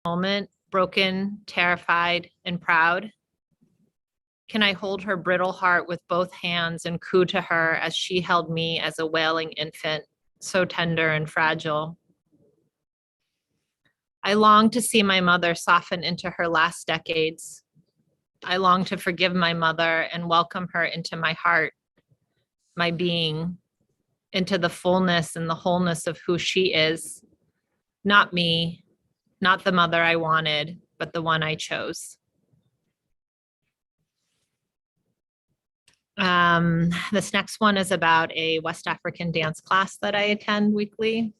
moment, broken, terrified, and proud? Can I hold her brittle heart with both hands and coo to her as she held me as a wailing infant, so tender and fragile? I long to see my mother soften into her last decades. I long to forgive my mother and welcome her into my heart, my being, into the fullness and the wholeness of who she is. Not me, not the mother I wanted, but the one I chose. This next one is about a West African dance class that I attend weekly.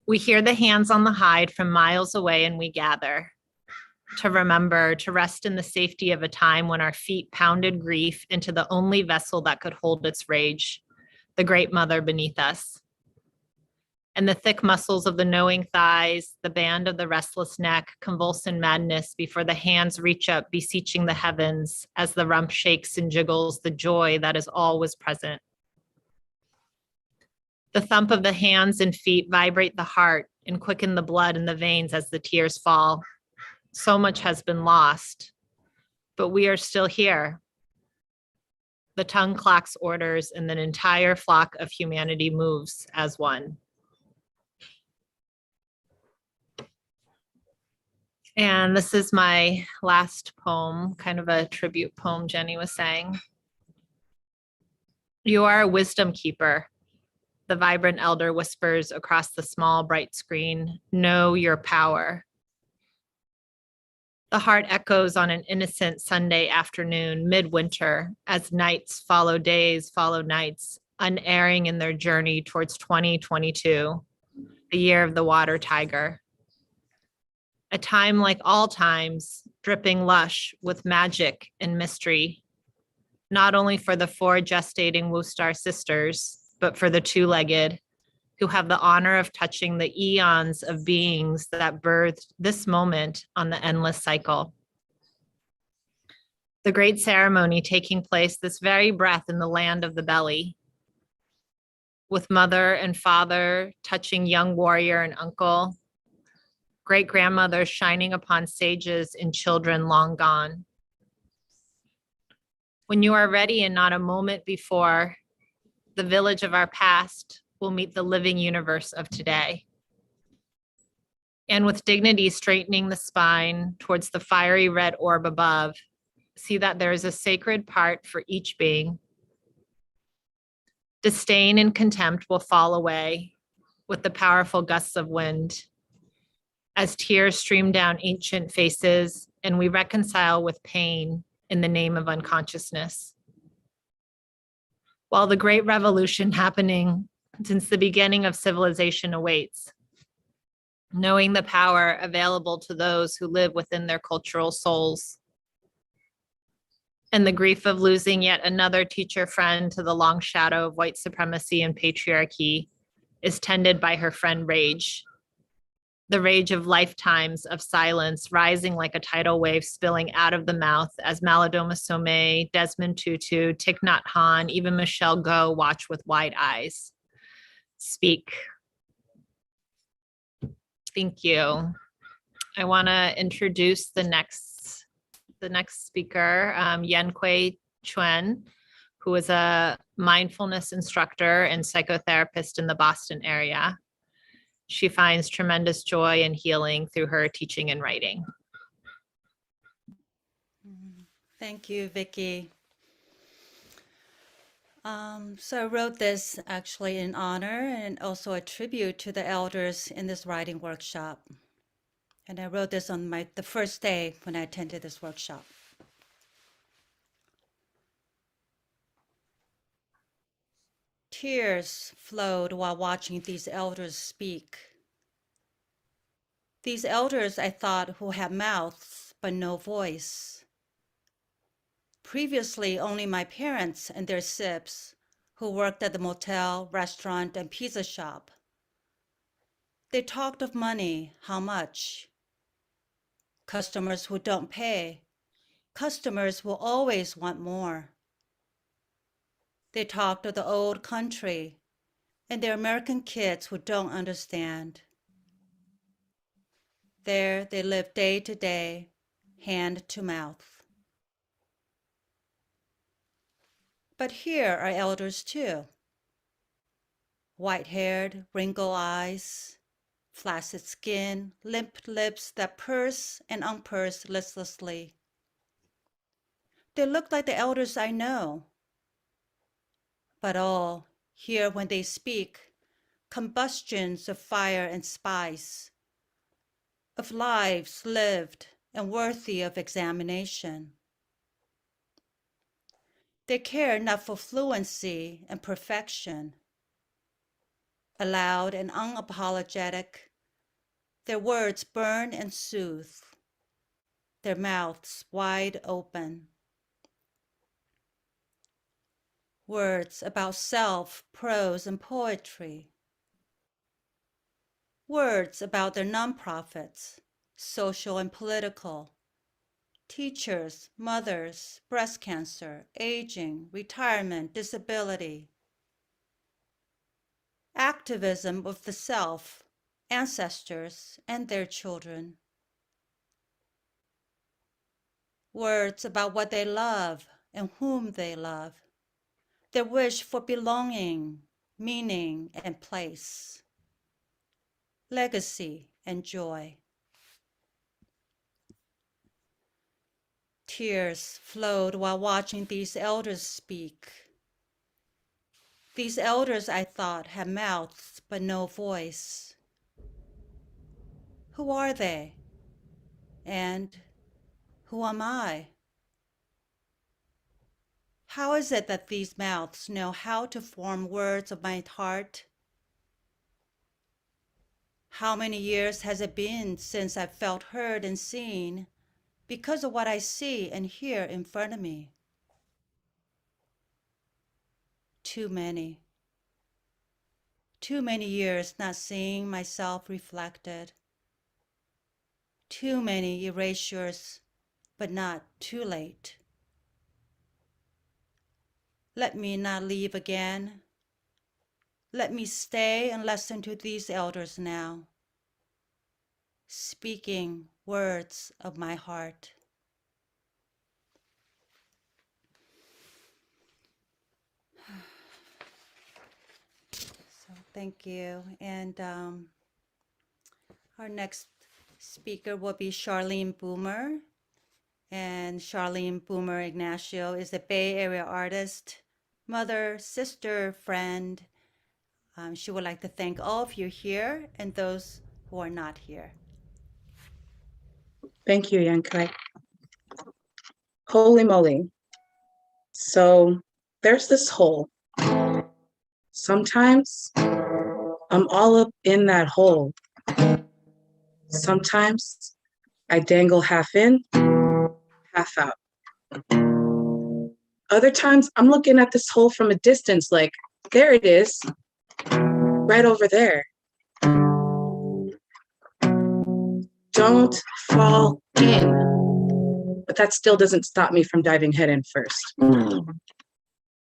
We hear the hands on the hide from miles away and we gather to remember, to rest in the safety of a time when our feet pounded grief into the only vessel that could hold its rage, the great mother beneath us. And the thick muscles of the knowing thighs, the band of the restless neck, convulse in madness before the hands reach up, beseeching the heavens as the rump shakes and jiggles the joy that is always present. The thump of the hands and feet vibrate the heart and quicken the blood in the veins as the tears fall. So much has been lost, but we are still here. The tongue clacks orders and an entire flock of humanity moves as one. And this is my last poem, kind of a tribute poem Genny was saying. You are a wisdom keeper. The vibrant elder whispers across the small, bright screen, know your power. The heart echoes on an innocent Sunday afternoon, midwinter, as nights follow days, follow nights, unerring in their journey towards 2022, the year of the water tiger. A time like all times, dripping lush with magic and mystery, not only for the 4 gestating Wustar sisters, but for the 2-legged, who have the honor of touching the eons of beings that birthed this moment on the endless cycle. The great ceremony taking place this very breath in the land of the belly, with mother and father touching young warrior and uncle, great-grandmothers shining upon sages and children long gone. When you are ready and not a moment before, the village of our past will meet the living universe of today. And with dignity straightening the spine towards the fiery red orb above, see that there is a sacred part for each being. Disdain and contempt will fall away with the powerful gusts of wind, as tears stream down ancient faces and we reconcile with pain in the name of unconsciousness. While the great revolution happening since the beginning of civilization awaits, knowing the power available to those who live within their cultural souls, and the grief of losing yet another teacher friend to the long shadow of white supremacy and patriarchy is tended by her friend Rage. The rage of lifetimes of silence rising like a tidal wave spilling out of the mouth as Malidoma Somé, Desmond Tutu, Thich Nhat Hanh, even Michelle Go watch with wide eyes. Speak. Thank you. I want to introduce the next speaker, Yen-Kui Chuen, who is a mindfulness instructor and psychotherapist in the Boston area. She finds tremendous joy and healing through her teaching and writing. Thank you, Vicki. So I wrote this actually in honor and also a tribute to the elders in this writing workshop. And I wrote this on the first day when I attended this workshop. Tears flowed while watching these elders speak. These elders, I thought, who had mouths but no voice. Previously, only my parents and their sips, who worked at the motel, restaurant, and pizza shop. They talked of money, how much. Customers who don't pay. Customers will always want more. They talked of the old country and their American kids who don't understand. There they live day to day, hand to mouth. But here are elders too. White-haired, wrinkled eyes, flaccid skin, limp lips that purse and unpurse listlessly. They look like the elders I know. But all, here when they speak, combustions of fire and spice, of lives lived and worthy of examination. They care not for fluency and perfection. Aloud and unapologetic, their words burn and soothe, their mouths wide open. Words about self, prose, and poetry. Words about their nonprofits, social and political, teachers, mothers, breast cancer, aging, retirement, disability. Activism of the self, ancestors, and their children. Words about what they love and whom they love. Their wish for belonging, meaning, and place. Legacy and joy. Tears flowed while watching these elders speak. These elders, I thought, had mouths but no voice. Who are they? And who am I? How is it that these mouths know how to form words of my heart? How many years has it been since I felt heard and seen because of what I see and hear in front of me? Too many. Too many years not seeing myself reflected. Too many erasures, but not too late. Let me not leave again. Let me stay and listen to these elders now, speaking words of my heart. So thank you. And our next speaker will be Charlene Boomer. And Charlene Boomer Ignacio is a Bay Area artist, mother, sister, friend. She would like to thank all of you here and those who are not here. Thank you, Yankai. Holy moly. So there's this hole. Sometimes I'm all up in that hole. Sometimes I dangle half in, half out. Other times I'm looking at this hole from a distance like, there it is, right over there. Don't fall in. But that still doesn't stop me from diving head in first.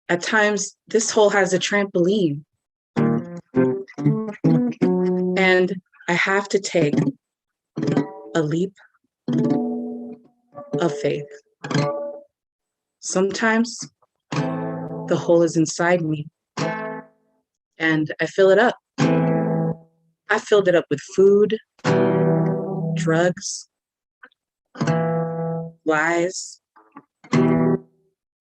At times, this hole has a trampoline. And I have to take a leap of faith. Sometimes the hole is inside me and I fill it up. I filled it up with food, drugs, lies,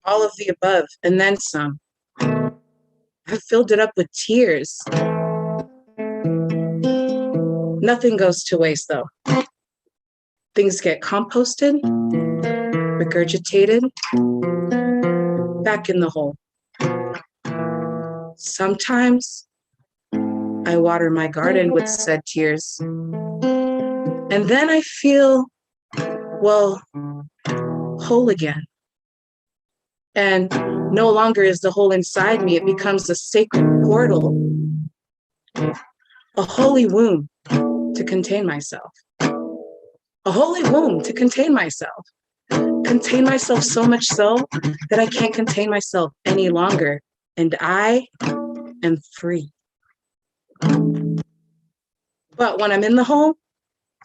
all of the above, and then some. I filled it up with tears. Nothing goes to waste though. Things get composted, regurgitated, back in the hole. Sometimes I water my garden with said tears. And then I feel, well, whole again. And no longer is the hole inside me, it becomes a sacred portal, a holy womb to contain myself. A holy womb to contain myself. Contain myself so much so that I can't contain myself any longer. And I am free. But when I'm in the hole,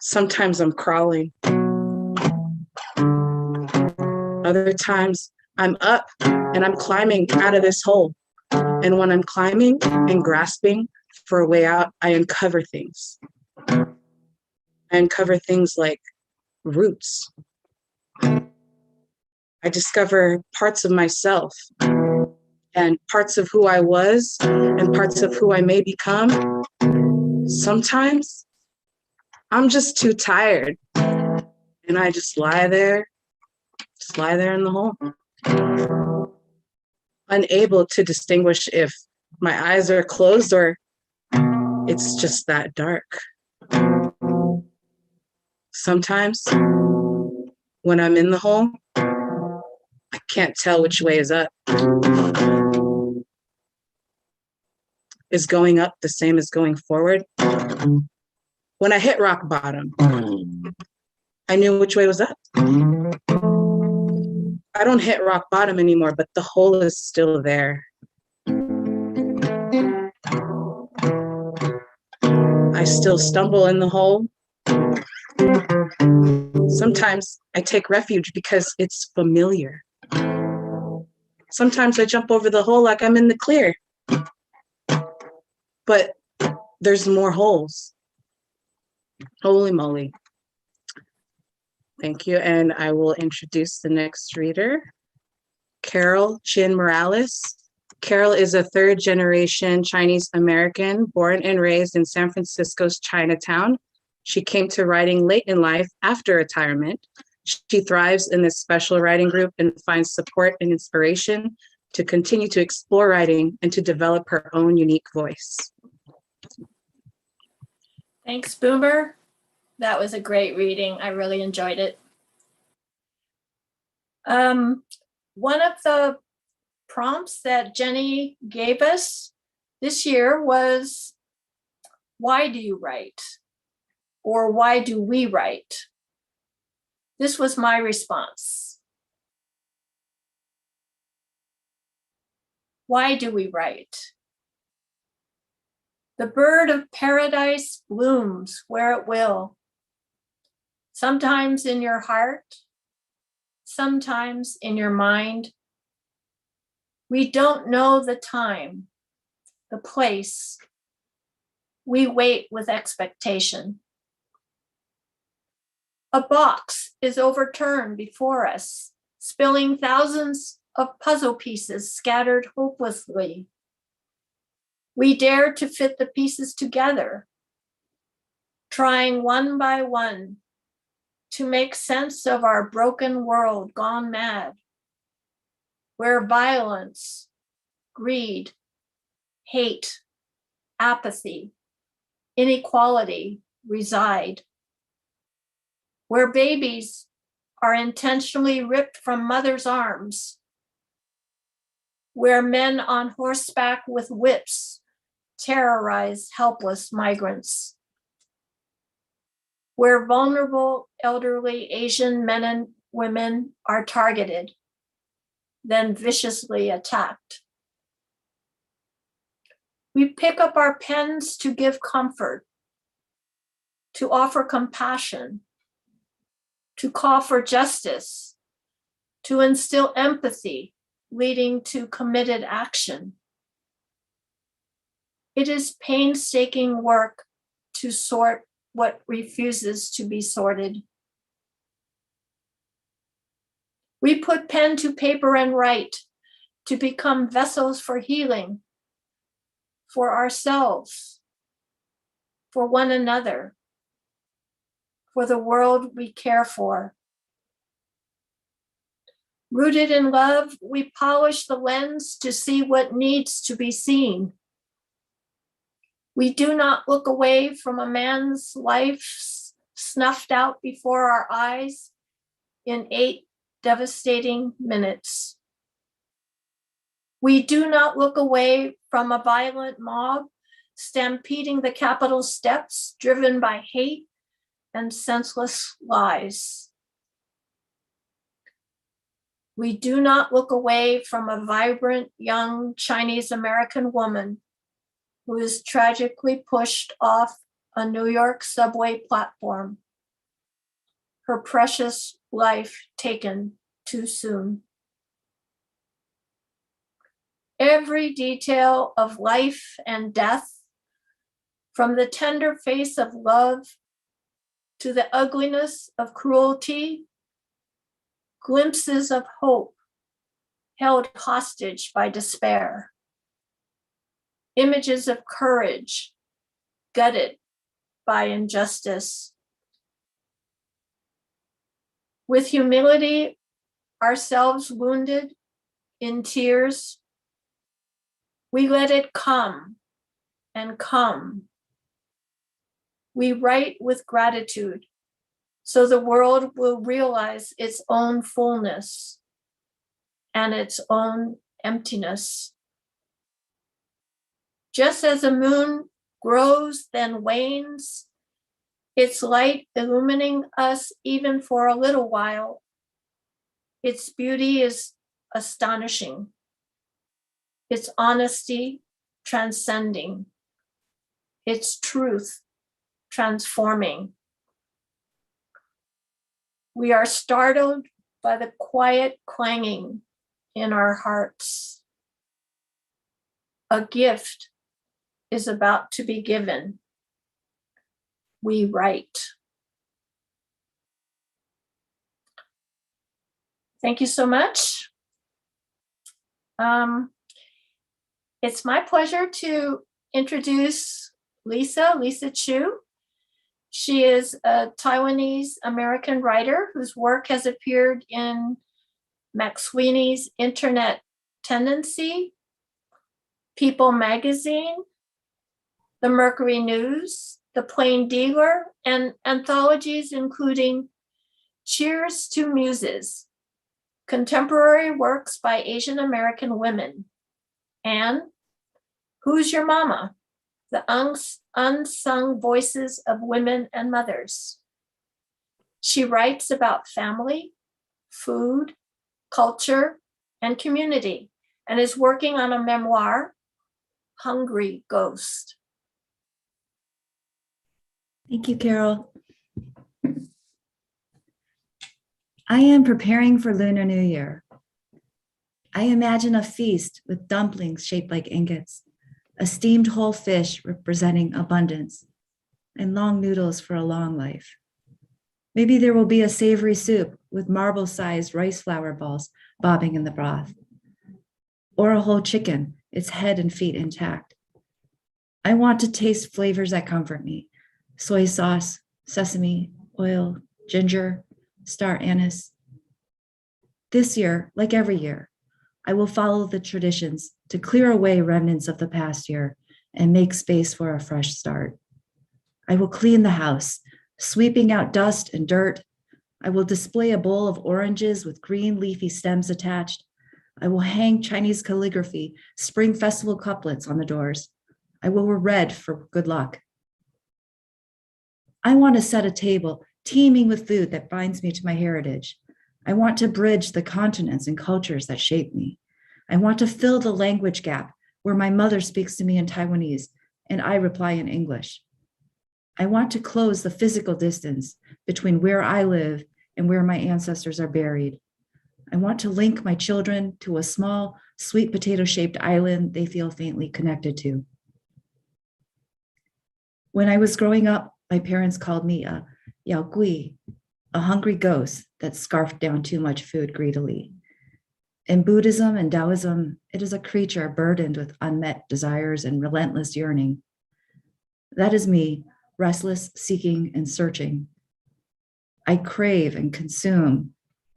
Sometimes I'm crawling. Other times I'm up and I'm climbing out of this hole. And when I'm climbing and grasping for a way out, I uncover things. I uncover things like roots. I discover parts of myself and parts of who I was and parts of who I may become. Sometimes I'm just too tired and I just lie there in the hole, unable to distinguish if my eyes are closed or it's just that dark. Sometimes when I'm in the hole, I can't tell which way is up. Is going up the same as going forward? When I hit rock bottom, I knew which way was up. I don't hit rock bottom anymore, but the hole is still there. I still stumble in the hole. Sometimes I take refuge because it's familiar. Sometimes I jump over the hole like I'm in the clear. But there's more holes. Holy moly. Thank you. And I will introduce the next reader, Carol Chin Morales. Carol is a third generation Chinese American born and raised in San Francisco's Chinatown. She came to writing late in life after retirement. She thrives in this special writing group and finds support and inspiration to continue to explore writing and to develop her own unique voice. Thanks, Boomer. That was a great reading. I really enjoyed it. One of the prompts that Genny gave us this year was, why do you write? Or why do we write? This was my response. Why do we write? The bird of paradise blooms where it will. Sometimes in your heart, sometimes in your mind. We don't know the time, the place. We wait with expectation. A box is overturned before us, spilling thousands of puzzle pieces scattered hopelessly. We dare to fit the pieces together, trying one by one to make sense of our broken world gone mad, where violence, greed, hate, apathy, inequality reside, where babies are intentionally ripped from mothers' arms, where men on horseback with whips terrorize helpless migrants, where vulnerable elderly Asian men and women are targeted, then viciously attacked. We pick up our pens to give comfort, to offer compassion, to call for justice, to instill empathy, leading to committed action. It is painstaking work to sort what refuses to be sorted. We put pen to paper and write to become vessels for healing, for ourselves, for one another, for the world we care for. Rooted in love, we polish the lens to see what needs to be seen. We do not look away from a man's life snuffed out before our eyes in 8 devastating minutes. We do not look away from a violent mob stampeding the Capitol steps, driven by hate and senseless lies. We do not look away from a vibrant young Chinese American woman who is tragically pushed off a New York subway platform her precious life taken too soon. Every detail of life and death, from the tender face of love to the ugliness of cruelty, glimpses of hope held hostage by despair, images of courage gutted by injustice. With humility, ourselves wounded in tears, we let it come and come. We write with gratitude so the world will realize its own fullness and its own emptiness. Just as a moon grows then wanes, its light illumining us even for a little while, its beauty is astonishing, its honesty transcending, its truth transforming. We are startled by the quiet clanging in our hearts. A gift is about to be given. We write. Thank you so much. It's my pleasure to introduce Lisachu. She is a Taiwanese American writer whose work has appeared in McSweeney's Internet Tendency, People Magazine, The Mercury News, The Plain Dealer, and anthologies including Cheers to Muses, Contemporary Works by Asian American Women, and Who's Your Mama? The Unsung Voices of Women and Mothers. She writes about family, food, culture, and community, and is working on a memoir, Hungry Ghost. Thank you, Carol. I am preparing for Lunar New Year. I imagine a feast with dumplings shaped like ingots, a steamed whole fish representing abundance, and long noodles for a long life. Maybe there will be a savory soup with marble-sized rice flour balls bobbing in the broth, or a whole chicken, its head and feet intact. I want to taste flavors that comfort me: soy sauce, sesame, oil, ginger, star anise. This year, like every year, I will follow the traditions to clear away remnants of the past year and make space for a fresh start. I will clean the house, sweeping out dust and dirt. I will display a bowl of oranges with green leafy stems attached. I will hang Chinese calligraphy, Spring Festival couplets on the doors. I will wear red for good luck. I want to set a table teeming with food that binds me to my heritage. I want to bridge the continents and cultures that shape me. I want to fill the language gap where my mother speaks to me in Taiwanese and I reply in English. I want to close the physical distance between where I live and where my ancestors are buried. I want to link my children to a small, sweet potato-shaped island they feel faintly connected to. When I was growing up, my parents called me a Yao Gui, a hungry ghost that scarfed down too much food greedily. In Buddhism and Taoism, it is a creature burdened with unmet desires and relentless yearning. That is me, restless, seeking, and searching. I crave and consume.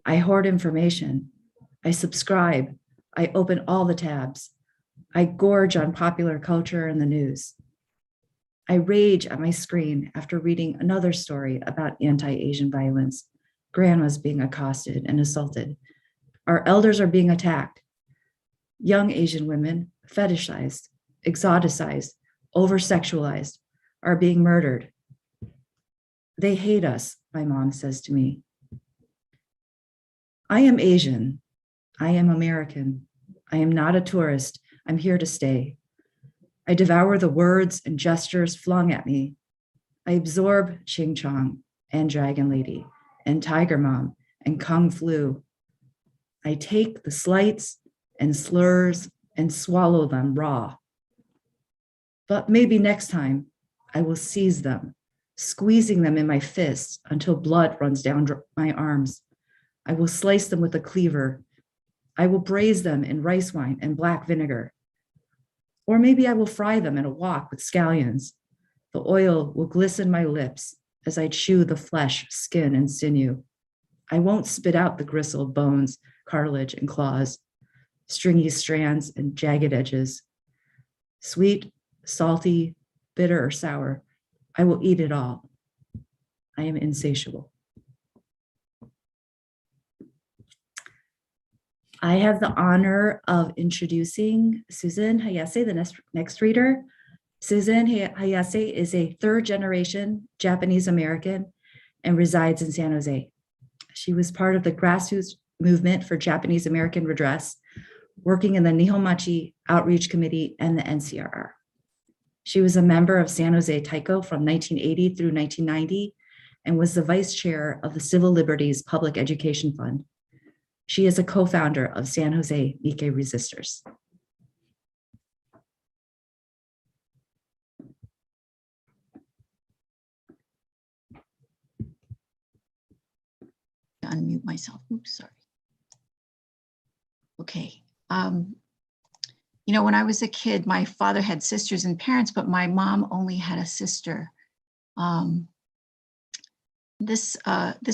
I hoard information. I subscribe. I open all the tabs. I gorge on popular culture and the news. I rage at my screen after reading another story about anti-Asian violence. Grandmas being accosted and assaulted. Our elders are being attacked. Young Asian women, fetishized, exoticized, over-sexualized, are being murdered. They hate us, my mom says to me. I am Asian. I am American. I am not a tourist. I'm here to stay. I devour the words and gestures flung at me. I absorb Ching Chong and Dragon Lady and Tiger Mom and Kung Flu. I take the slights and slurs and swallow them raw. But maybe next time I will seize them, squeezing them in my fists until blood runs down my arms. I will slice them with a cleaver. I will braise them in rice wine and black vinegar. Or maybe I will fry them in a wok with scallions. The oil will glisten my lips as I chew the flesh, skin, and sinew. I won't spit out the gristle, bones, cartilage, and claws, stringy strands and jagged edges. Sweet, salty, bitter, or sour, I will eat it all. I am insatiable. I have the honor of introducing Susan Hayase, the next reader. Susan Hayase is a third-generation Japanese American and resides in San Jose. She was part of the grassroots movement for Japanese American redress, working in the Nihonmachi Outreach Committee and the NCRR. She was a member of San Jose Taiko from 1980 through 1990 and was the vice chair of the Civil Liberties Public Education Fund. She is a co-founder of San Jose Nikkei Resistors. Unmute myself. Oops, sorry. Okay. You know, when I was a kid, my father had sisters and parents, but my mom only had a sister. This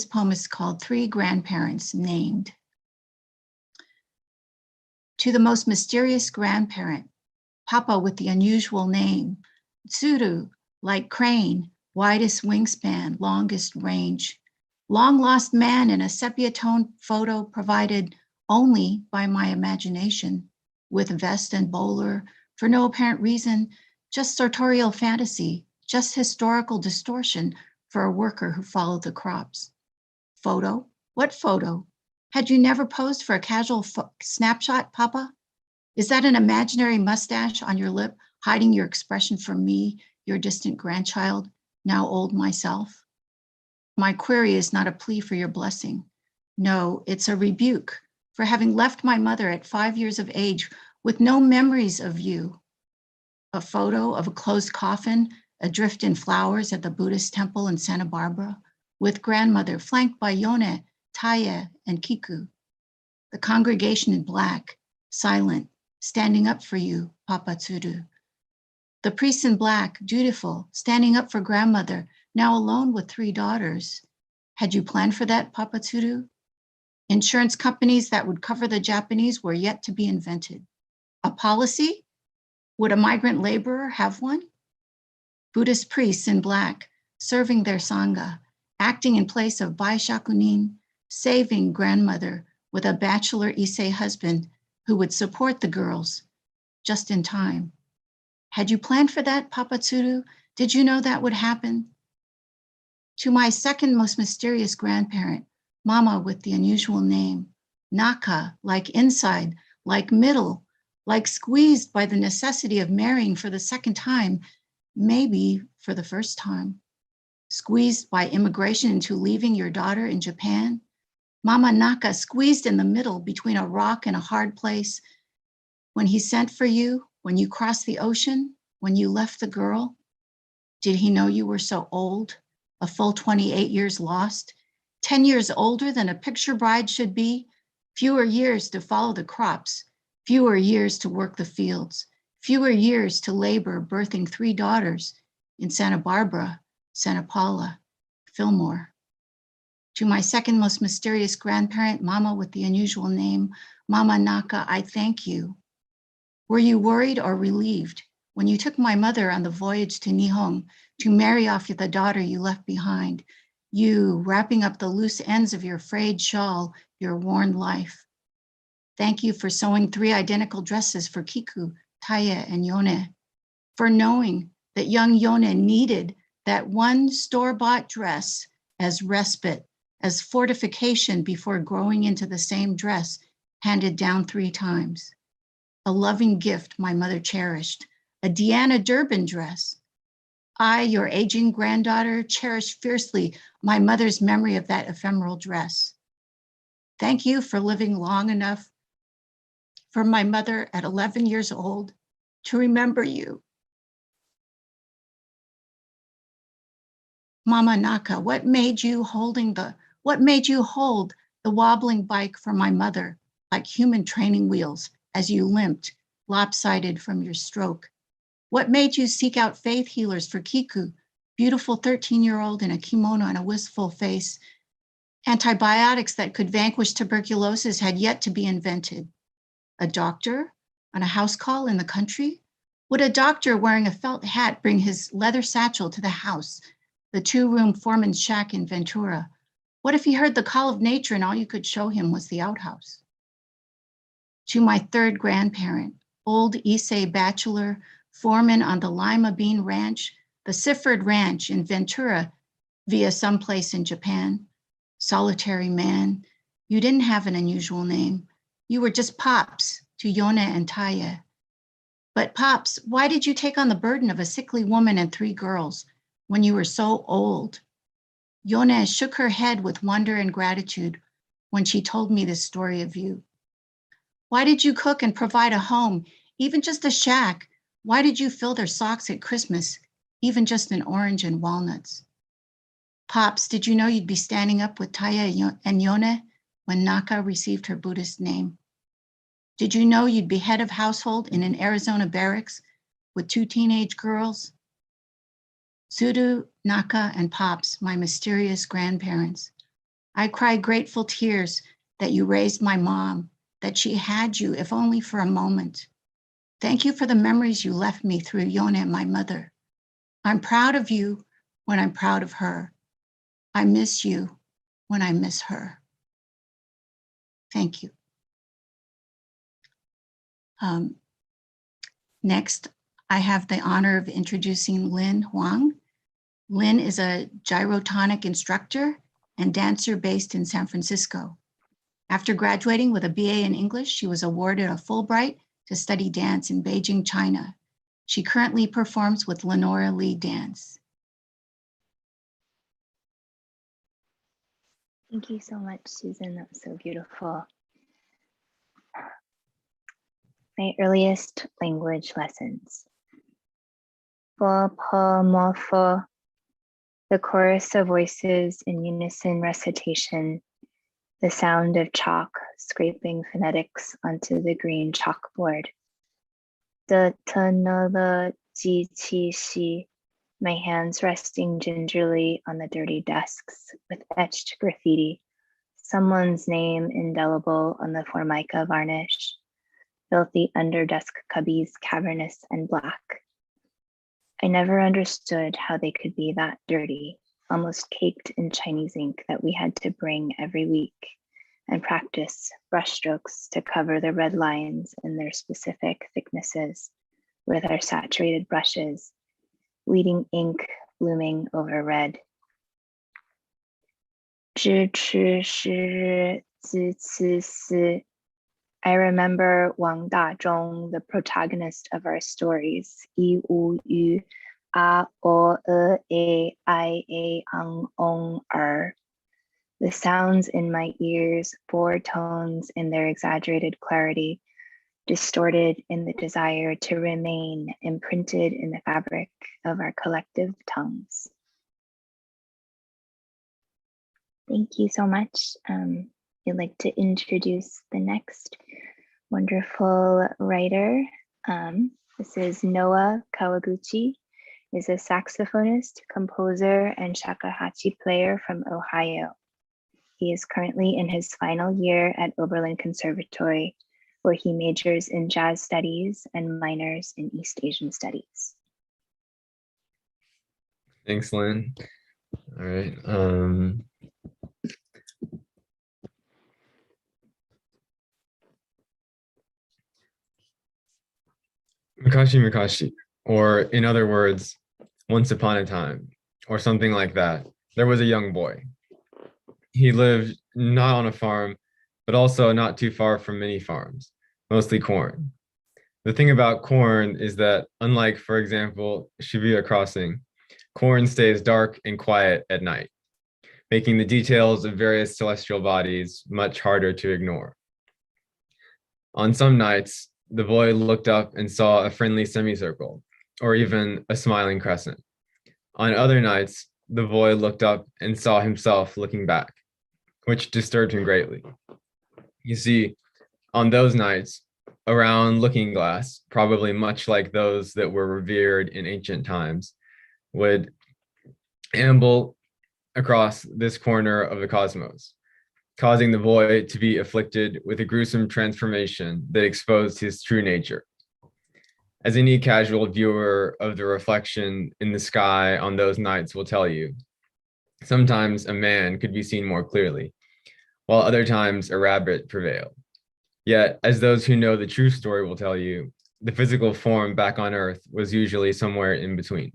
poem is called Three Grandparents Named. To the most mysterious grandparent, Papa with the unusual name, Tsuru, like crane, widest wingspan, longest range, long lost man in a sepia tone photo provided only by my imagination, with vest and bowler, for no apparent reason, just sartorial fantasy, just historical distortion for a worker who followed the crops. Photo? What photo? Had you never posed for a casual snapshot, Papa? Is that an imaginary mustache on your lip hiding your expression from me, your distant grandchild, now old myself? My query is not a plea for your blessing. No, it's a rebuke for having left my mother at 5 years of age with no memories of you. A photo of a closed coffin adrift in flowers at the Buddhist temple in Santa Barbara, with grandmother flanked by Yone, Taya, and Kiku. The congregation in black, silent, standing up for you, Papa Tsuru. The priest in black, dutiful, standing up for grandmother, now alone with 3 daughters. Had you planned for that, Papa Tsuru? Insurance companies that would cover the Japanese were yet to be invented. A policy? Would a migrant laborer have one? Buddhist priests in black, serving their sangha, acting in place of Baishakunin, saving grandmother with a bachelor Issei husband who would support the girls just in time. Had you planned for that, Papa Tsuru? Did you know that would happen? To my second most mysterious grandparent, Mama with the unusual name, Naka, like inside, like middle, like squeezed by the necessity of marrying for the second time, maybe for the first time. Squeezed by immigration into leaving your daughter in Japan. Mama Naka squeezed in the middle between a rock and a hard place. When he sent for you, when you crossed the ocean, when you left the girl, did he know you were so old, a full 28 years lost, 10 years older than a picture bride should be, fewer years to follow the crops, fewer years to work the fields, fewer years to labor birthing 3 daughters in Santa Barbara, Santa Paula, Fillmore. To my second most mysterious grandparent, Mama with the unusual name, Mama Naka, I thank you. Were you worried or relieved when you took my mother on the voyage to Nihon to marry off the daughter you left behind, you wrapping up the loose ends of your frayed shawl, your worn life? Thank you for sewing 3 identical dresses for Kiku, Taya, and Yone, for knowing that young Yone needed that one store-bought dress as respite, as fortification before growing into the same dress handed down 3 times. A loving gift my mother cherished, a Deanna Durbin dress, I, your aging granddaughter, cherish fiercely my mother's memory of that ephemeral dress. Thank you for living long enough for my mother at 11 years old to remember you. Mama Naka, what made you hold the wobbling bike for my mother like human training wheels as you limped, lopsided from your stroke? What made you seek out faith healers for Kiku, beautiful 13-year-old in a kimono and a wistful face? Antibiotics that could vanquish tuberculosis had yet to be invented. A doctor on a house call in the country? Would a doctor wearing a felt hat bring his leather satchel to the house, the 2-room foreman's shack in Ventura? What if he heard the call of nature and all you could show him was the outhouse? To my third grandparent, old Issei bachelor, foreman on the Lima Bean Ranch, the Sifford Ranch in Ventura, via someplace in Japan. Solitary man, you didn't have an unusual name. You were just Pops to Yone and Taya. But Pops, why did you take on the burden of a sickly woman and 3 girls when you were so old? Yone shook her head with wonder and gratitude when she told me this story of you. Why did you cook and provide a home, even just a shack? Why did you fill their socks at Christmas, even just an orange and walnuts? Pops, did you know you'd be standing up with Taya and Yone when Naka received her Buddhist name? Did you know you'd be head of household in an Arizona barracks with 2 teenage girls? Tsuru, Naka, and Pops, my mysterious grandparents. I cry grateful tears that you raised my mom, that she had you, if only for a moment. Thank you for the memories you left me through Yone and my mother. I'm proud of you when I'm proud of her. I miss you when I miss her. Thank you. Next, I have the honor of introducing Lynn Huang. Lynn is a gyrotonic instructor and dancer based in San Francisco. After graduating with a BA in English, she was awarded a Fulbright to study dance in Beijing, China. She currently performs with Lenora Lee Dance. Thank you so much, Susan. That was so beautiful. My earliest language lessons. Fo, po, mo, fo. The chorus of voices in unison recitation, the sound of chalk scraping phonetics onto the green chalkboard. The tanala ji chi shi, my hands resting gingerly on the dirty desks with etched graffiti, someone's name indelible on the formica varnish, filthy under-desk cubbies cavernous and black. I never understood how they could be that dirty, almost caked in Chinese ink that we had to bring every week and practice brushstrokes to cover the red lines in their specific thicknesses with our saturated brushes, leading ink blooming over red. 知吃时日自此思. I remember Wang Dazhong, the protagonist of our stories, yi wu yu, a o e I a ang ong er. The sounds in my ears, 4 tones in their exaggerated clarity, distorted in the desire to remain imprinted in the fabric of our collective tongues. Thank you so much. I'd like to introduce the next wonderful writer. This is Noah Kawaguchi. He's a saxophonist, composer, and shakuhachi player from Ohio. He is currently in his final year at Oberlin Conservatory, where he majors in jazz studies and minors in East Asian studies. Thanks, Lynn. All right. Makashi Makashi, or in other words, once upon a time, or something like that. There was a young boy. He lived not on a farm, but also not too far from many farms, mostly corn. The thing about corn is that, unlike, for example, Shibuya Crossing, corn stays dark and quiet at night, making the details of various celestial bodies much harder to ignore. On some nights, the boy looked up and saw a friendly semicircle, or even a smiling crescent. On other nights, the boy looked up and saw himself looking back, which disturbed him greatly. You see, on those nights, a round looking glass, probably much like those that were revered in ancient times, would amble across this corner of the cosmos, causing the boy to be afflicted with a gruesome transformation that exposed his true nature. As any casual viewer of the reflection in the sky on those nights will tell you, sometimes a man could be seen more clearly, while other times a rabbit prevailed. Yet, as those who know the true story will tell you, the physical form back on Earth was usually somewhere in between.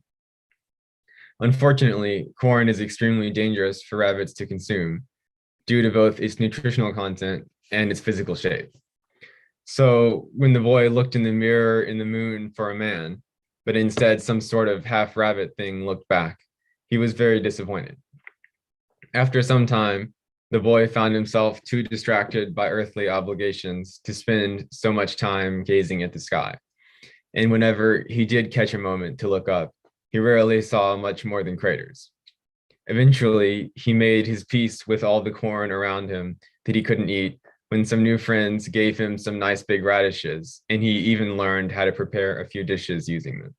Unfortunately, corn is extremely dangerous for rabbits to consume due to both its nutritional content and its physical shape. So when the boy looked in the mirror in the moon for a man, but instead some sort of half rabbit thing looked back, he was very disappointed. After some time, the boy found himself too distracted by earthly obligations to spend so much time gazing at the sky. And whenever he did catch a moment to look up, he rarely saw much more than craters. Eventually, he made his peace with all the corn around him that he couldn't eat when some new friends gave him some nice big radishes, and he even learned how to prepare a few dishes using them.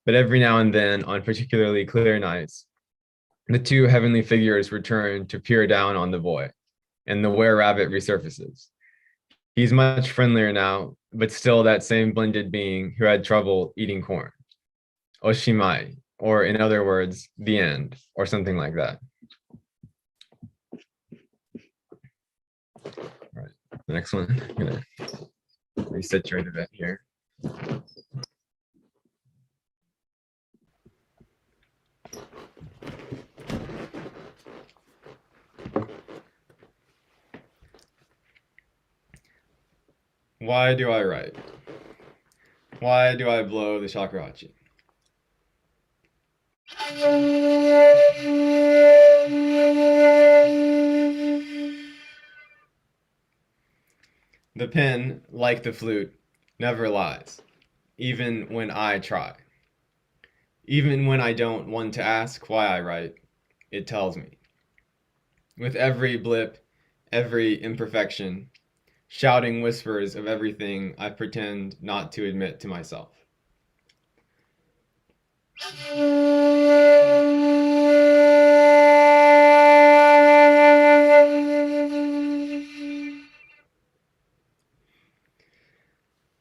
But every now and then, on particularly clear nights, the two heavenly figures return to peer down on the boy, and the were-rabbit resurfaces. He's much friendlier now, but still that same blended being who had trouble eating corn. Oshimai, or in other words, the end, or something like that. All right, the next one, I'm gonna resaturate a bit here. Why do I write? Why do I blow the shakuhachi? The pen, like the flute, never lies, even when I try. Even when I don't want to ask why I write, it tells me. With every blip, every imperfection, shouting whispers of everything I pretend not to admit to myself.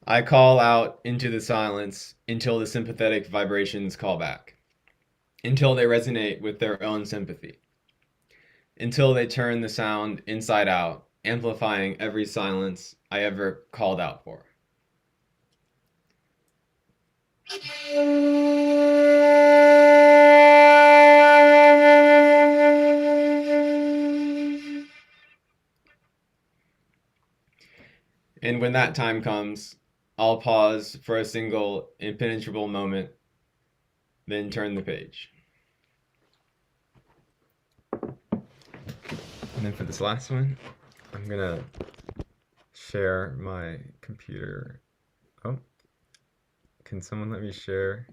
I call out into the silence until the sympathetic vibrations call back, until they resonate with their own sympathy, until they turn the sound inside out, amplifying every silence I ever called out for. And when that time comes, I'll pause for a single impenetrable moment, then turn the page. And then for this last one, I'm gonna share my computer. Oh, can someone let me share?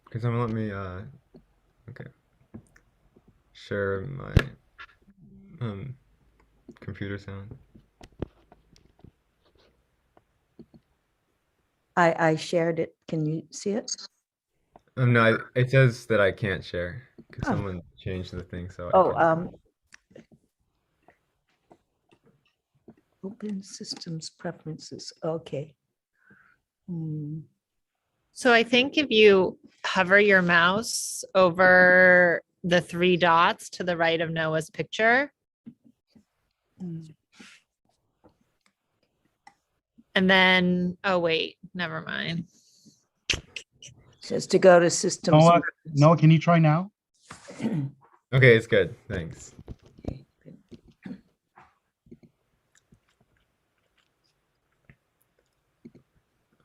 Can someone let me, okay, share my computer sound? I shared it. Can you see it? No, it says that I can't share. Could Oh. someone change the thing so I Oh, can? open systems preferences. Okay. Hmm. So I think if you hover your mouse over the three dots to the right of Noah's picture, Mm. and then, oh wait, never mind. Says to go to systems. Noah, can you try now? Okay, it's good. Thanks.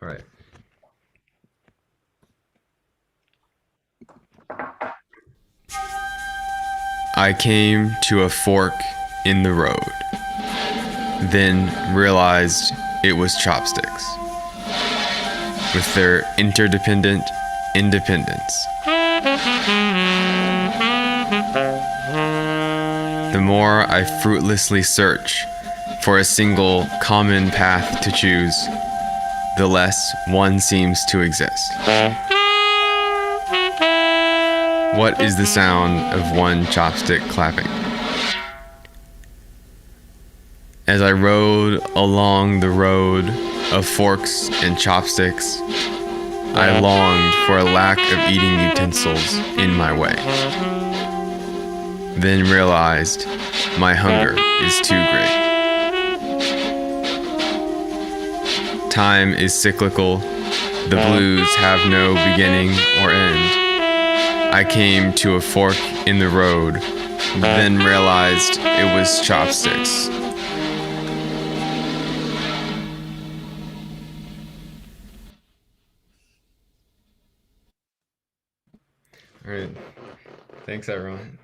All right. I came to a fork in the road, then realized it was chopsticks, with their interdependent independence. The more I fruitlessly search for a single common path to choose, the less one seems to exist. What is the sound of one chopstick clapping? As I rode along the road of forks and chopsticks, I longed for a lack of eating utensils in my way. Then realized my hunger is too great. Time is cyclical. The blues have no beginning or end. I came to a fork in the road, then realized it was chopsticks. All right. Thanks, everyone.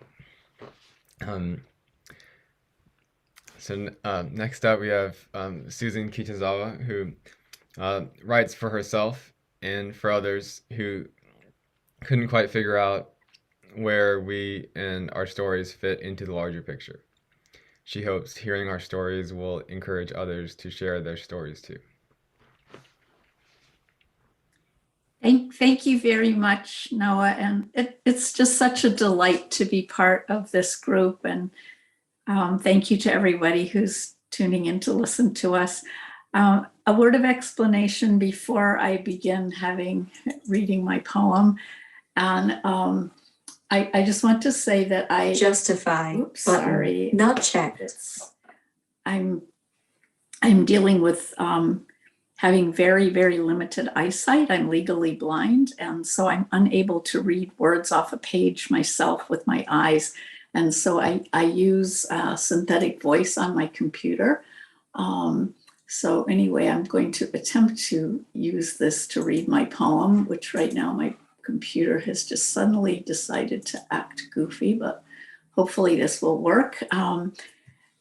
Next up, we have Susan Kitazawa, who writes for herself and for others who couldn't quite figure out where we and our stories fit into the larger picture. She hopes hearing our stories will encourage others to share their stories too. Thank you very much, Noah. And it's just such a delight to be part of this group. And thank you to everybody who's tuning in to listen to us. A word of explanation before I begin reading my poem. And I just want to say that I Justify. Sorry, Not checked. I'm dealing with having very, very limited eyesight. I'm legally blind, and so I'm unable to read words off a page myself with my eyes. And so I use synthetic voice on my computer. So anyway, I'm going to attempt to use this to read my poem, which right now my computer has just suddenly decided to act goofy, but hopefully this will work.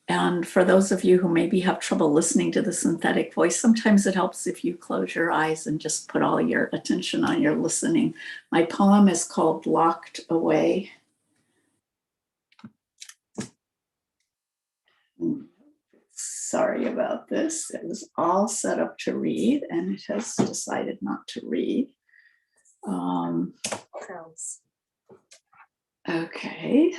And for those of you who maybe have trouble listening to the synthetic voice, sometimes it helps if you close your eyes and just put all your attention on your listening. My poem is called Locked Away. Sorry about this. It was all set up to read and it has decided not to read. Okay.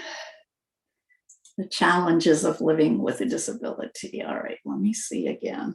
The challenges of living with a disability. All right, let me see again.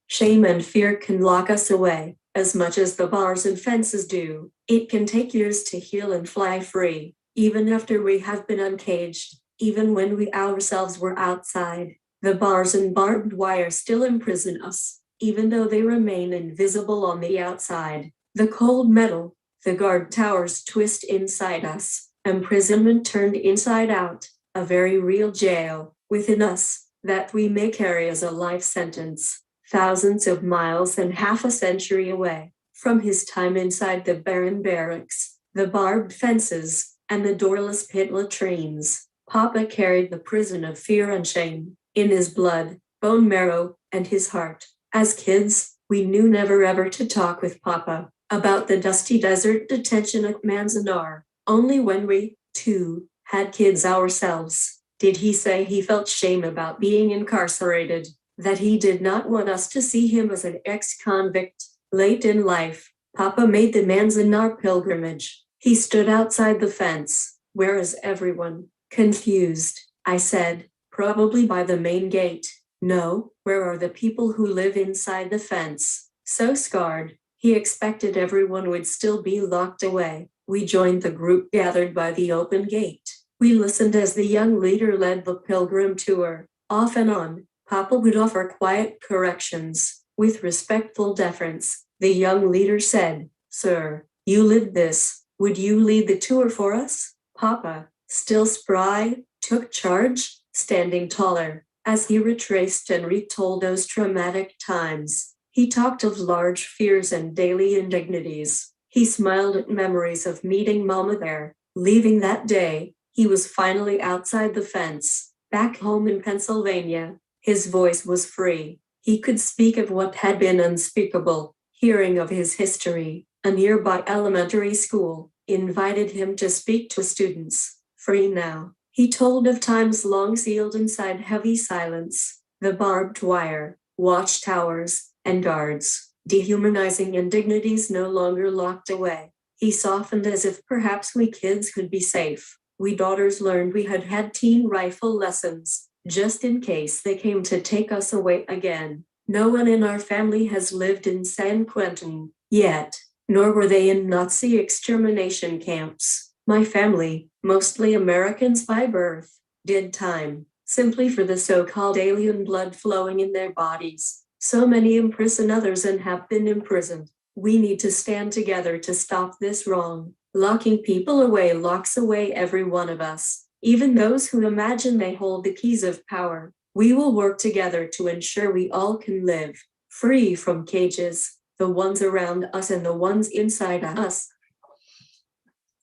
Shame and fear can lock us away, as much as the bars and fences do. It can take years to heal and fly free, even after we have been uncaged, even when we ourselves were outside. The bars and barbed wire still imprison us, even though they remain invisible on the outside. The cold metal, the guard towers twist inside us. Imprisonment turned inside out, a very real jail within us that we may carry as a life sentence, thousands of miles and half a century away from his time inside the barren barracks, the barbed fences, and the doorless pit latrines. Papa carried the prison of fear and shame in his blood, bone marrow, and his heart. As kids, we knew never ever to talk with Papa about the dusty desert detention at Manzanar. Only when we, too, had kids ourselves, did he say he felt shame about being incarcerated, that he did not want us to see him as an ex-convict. Late in life, Papa made the Manzanar pilgrimage. He stood outside the fence, where is everyone? Confused, I said, probably by the main gate. No, where are the people who live inside the fence? So scarred, he expected everyone would still be locked away. We joined the group gathered by the open gate. We listened as the young leader led the pilgrim tour. Off and on, Papa would offer quiet corrections. With respectful deference, the young leader said, "Sir, you lived this. Would you lead the tour for us?" Papa, still spry, took charge, standing taller. As he retraced and retold those traumatic times, he talked of large fears and daily indignities. He smiled at memories of meeting Mama there. Leaving that day, he was finally outside the fence, back home in Pennsylvania. His voice was free. He could speak of what had been unspeakable. Hearing of his history, a nearby elementary school invited him to speak to students. Free now, he told of times long sealed inside heavy silence, the barbed wire, watchtowers, and guards, dehumanizing indignities no longer locked away. He softened as if perhaps we kids could be safe. We daughters learned we had had teen rifle lessons, just in case they came to take us away again. No one in our family has lived in San Quentin yet, nor were they in Nazi extermination camps. My family, mostly Americans by birth, did time, simply for the so-called alien blood flowing in their bodies. So many imprison others and have been imprisoned. We need to stand together to stop this wrong. Locking people away locks away every one of us, even those who imagine they hold the keys of power. We will work together to ensure we all can live free from cages, the ones around us and the ones inside us.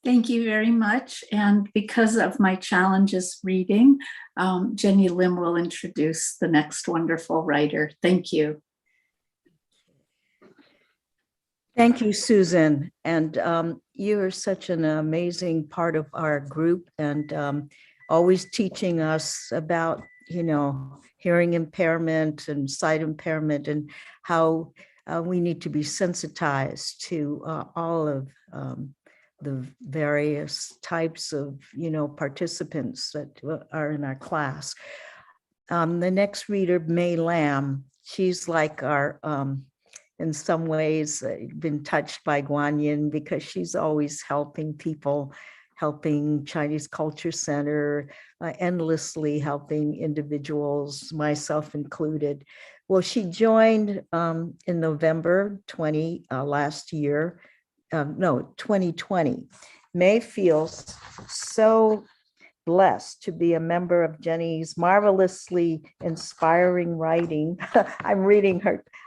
Thank you very much. And because of my challenges reading, Genny Lim will introduce the next wonderful writer. Thank you. Thank you, Susan. And you're such an amazing part of our group and always teaching us about, hearing impairment and sight impairment and how we need to be sensitized to all of the various types of, participants that are in our class. The next reader, May Lam, she's like our, in some ways, been touched by Guanyin because she's always helping people, helping Chinese Culture Center, endlessly helping individuals, myself included. Well, she joined in November 2020. May feels so blessed to be a member of Genny's marvelously inspiring writing.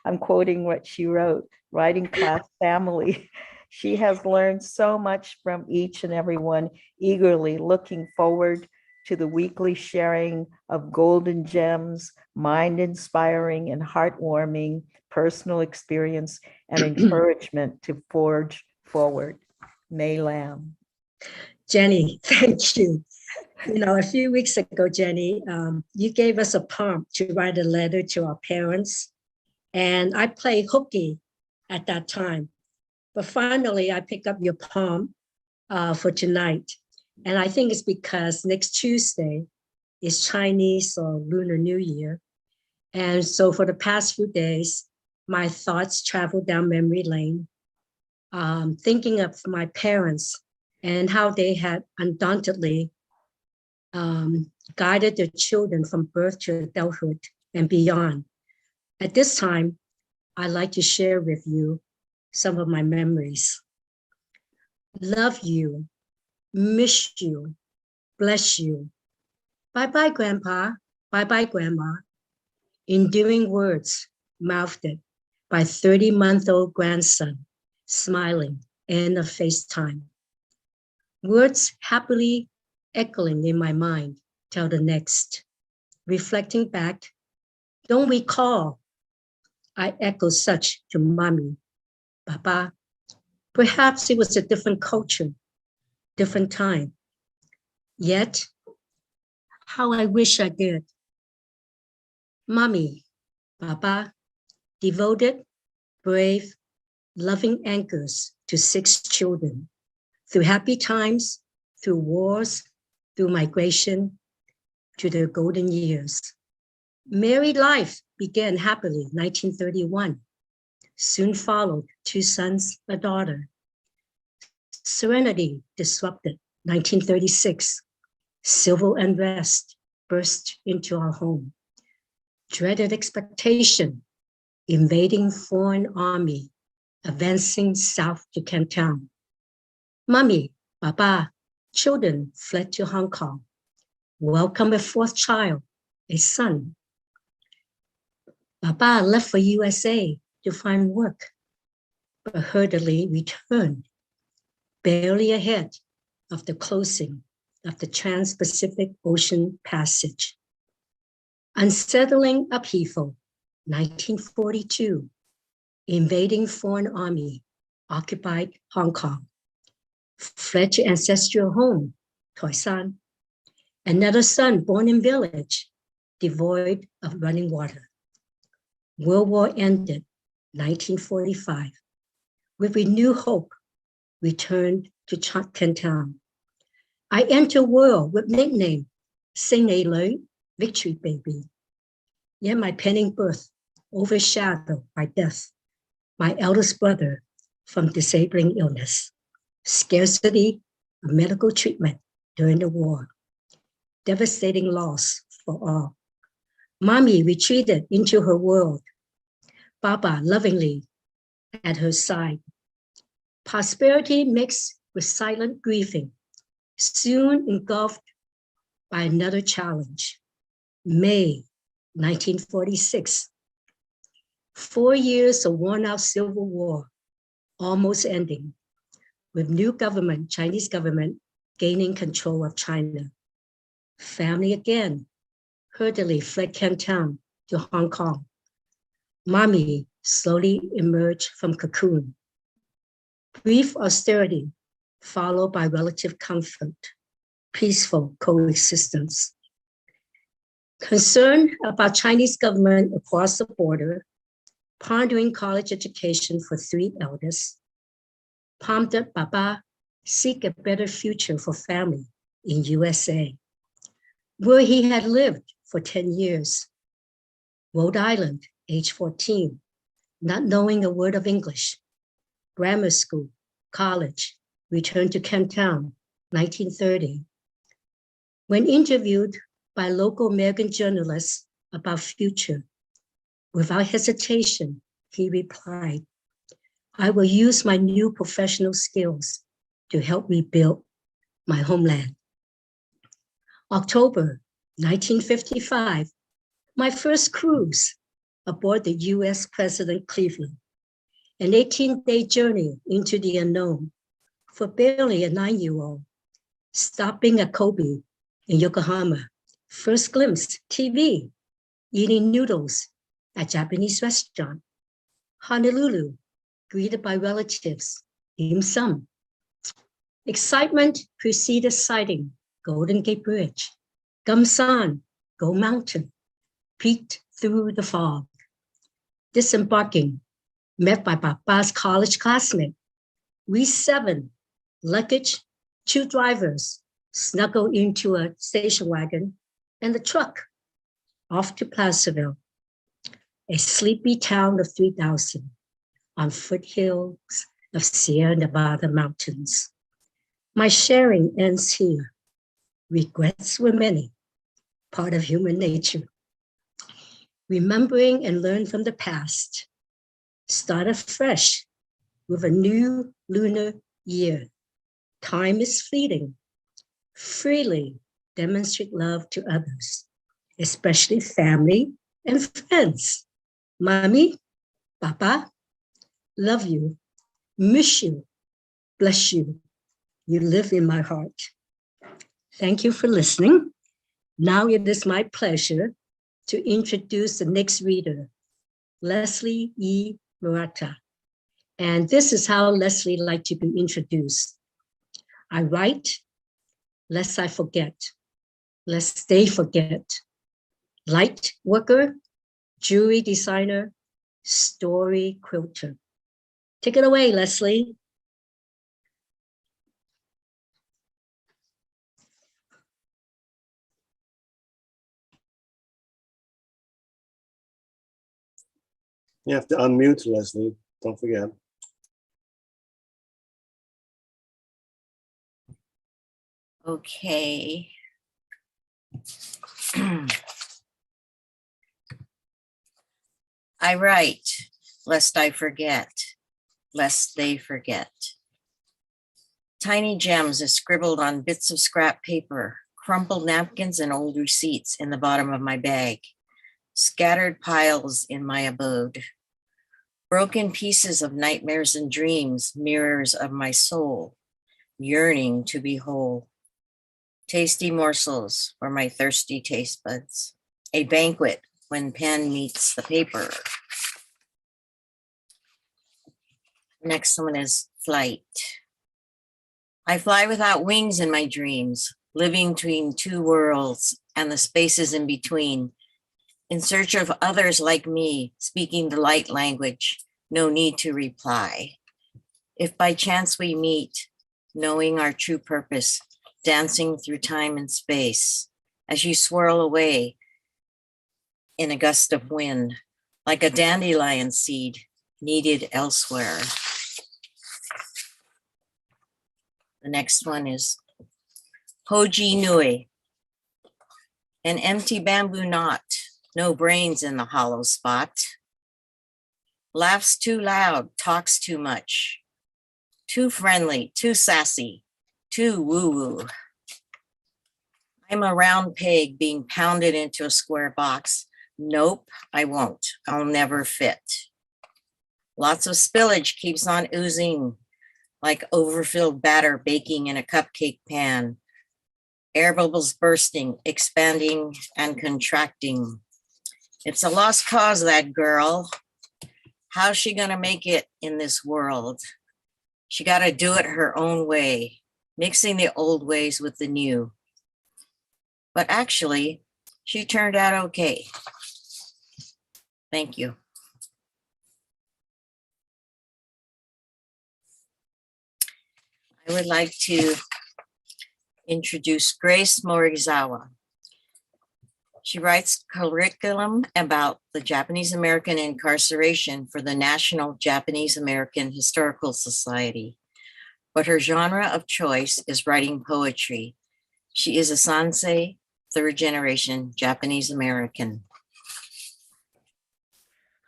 I'm quoting what she wrote, writing class family. She has learned so much from each and everyone, eagerly looking forward to the weekly sharing of golden gems, mind-inspiring and heartwarming personal experience and encouragement to forge forward. May Lam. Genny, thank you. A few weeks ago, Genny, you gave us a prompt to write a letter to our parents, and I played hooky at that time. But finally, I picked up your poem for tonight. And I think it's because next Tuesday is Chinese or Lunar New Year. And so for the past few days, my thoughts traveled down memory lane, thinking of my parents and how they had undauntedly guided their children from birth to adulthood and beyond. At this time, I'd like to share with you some of my memories. Love you, miss you, bless you. Bye-bye, Grandpa, bye-bye, Grandma. Endearing words mouthed by 30-month-old grandson, smiling in a FaceTime. Words happily echoing in my mind till the next. Reflecting back, don't recall. I echo such to Mommy, Papa. Perhaps it was a different culture, different time. Yet, how I wish I did. Mommy, Papa, devoted, brave, loving anchors to 6 children. Through happy times, through wars, through migration, to their golden years. Married life began happily 1931. Soon followed 2 sons, a daughter. Serenity disrupted 1936. Civil unrest burst into our home. Dreaded expectation, invading foreign army, advancing south to Canton. Mommy, Papa, children fled to Hong Kong. Welcome a 4th child, a son, Papa left for USA to find work, but hurriedly returned, barely ahead of the closing of the Trans-Pacific Ocean Passage. Unsettling upheaval, 1942, invading foreign army occupied Hong Kong, fled to ancestral home, Khoisan. Another son born in village, devoid of running water. World War ended, 1945. With renewed hope, returned to Canton. I enter world with nickname Sing A Loi, Victory Baby. Yet my pending birth overshadowed by death, my eldest brother from disabling illness, scarcity of medical treatment during the war, devastating loss for all. Mommy retreated into her world, Papa lovingly at her side. Prosperity mixed with silent grieving, soon engulfed by another challenge. May 1946. 4 years of worn-out civil war, almost ending, with new government, Chinese government, gaining control of China. Family again, hurriedly fled Canton to Hong Kong. Mommy slowly emerged from cocoon. Brief austerity, followed by relative comfort, peaceful coexistence. Concern about Chinese government across the border, pondering college education for 3 elders, prompted Papa seek a better future for family in USA, where he had lived for 10 years. Rhode Island, age 14, not knowing a word of English. Grammar school, college, returned to Canton, 1930. When interviewed by local American journalists about future, without hesitation, he replied, I will use my new professional skills to help rebuild my homeland. October 1955, my first cruise aboard the US President Cleveland, an 18-day journey into the unknown for barely a 9-year-old, stopping at Kobe in Yokohama, first glimpse TV, eating noodles at Japanese restaurant. Honolulu, greeted by relatives, dim sum. Excitement preceded sighting Golden Gate Bridge. Gamsan, Go Mountain, peeked through the fog. Disembarking, met by Papa's college classmate. We 7, luggage, 2 drivers, snuggled into a station wagon and the truck, off to Placerville, a sleepy town of 3,000 on foothills of Sierra Nevada mountains. My sharing ends here. Regrets were many, part of human nature. Remembering and learn from the past. Start afresh with a new lunar year. Time is fleeting. Freely demonstrate love to others, especially family and friends. Mommy, Papa, love you, miss you, bless you. You live in my heart. Thank you for listening. Now it is my pleasure to introduce the next reader, Leslie E. Marata. And this is how Leslie liked to be introduced. I write, lest I forget, lest they forget. Light worker, jewelry designer, story quilter. Take it away, Leslie. You have to unmute, Leslie. Don't forget. Okay. I write, lest I forget, lest they forget. Tiny gems are scribbled on bits of scrap paper, crumpled napkins and old receipts in the bottom of my bag. scattered piles in my abode. Broken pieces of nightmares and dreams, mirrors of my soul, yearning to be whole. Tasty morsels for my thirsty taste buds. A banquet when pen meets the paper. Next one is flight. I fly without wings in my dreams, living between two worlds and the spaces in between, in search of others like me, speaking the light language, no need to reply. If by chance we meet, knowing our true purpose, dancing through time and space, as you swirl away in a gust of wind, like a dandelion seed needed elsewhere. The next one is Hoji Nui, an empty bamboo knot, no brains in the hollow spot. Laughs too loud, talks too much, too friendly, too sassy, too woo-woo. I'm a round peg being pounded into a square box. Nope, I won't. I'll never fit. Lots of spillage keeps on oozing like overfilled batter baking in a cupcake pan. Air bubbles bursting, expanding and contracting. It's a lost cause, that girl. How's she gonna make it in this world? She gotta do it her own way, mixing the old ways with the new. But actually, she turned out okay. Thank you. I would like to introduce Grace Morizawa. She writes curriculum about the Japanese American incarceration for the National Japanese American Historical Society, but her genre of choice is writing poetry. She is a Sansei, third generation Japanese American.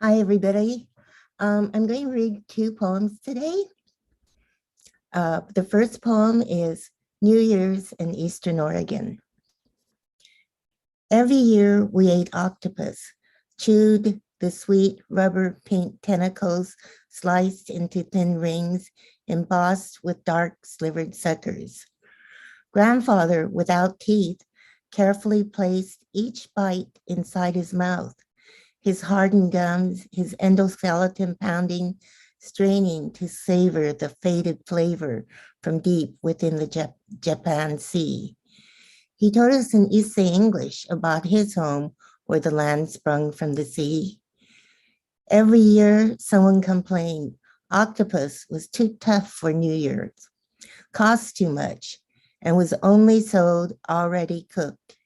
Hi, everybody. I'm going to read two poems today. The first poem is New Year's in Eastern Oregon. Every year we ate octopus, chewed the sweet rubber pink tentacles sliced into thin rings, embossed with dark slivered suckers. Grandfather, without teeth, carefully placed each bite inside his mouth, his hardened gums, his endoskeleton pounding, straining to savor the faded flavor from deep within the Japan Sea. He told us in Issei English about his home where the land sprung from the sea. Every year, someone complained octopus was too tough for New Year's, cost too much, and was only sold already cooked.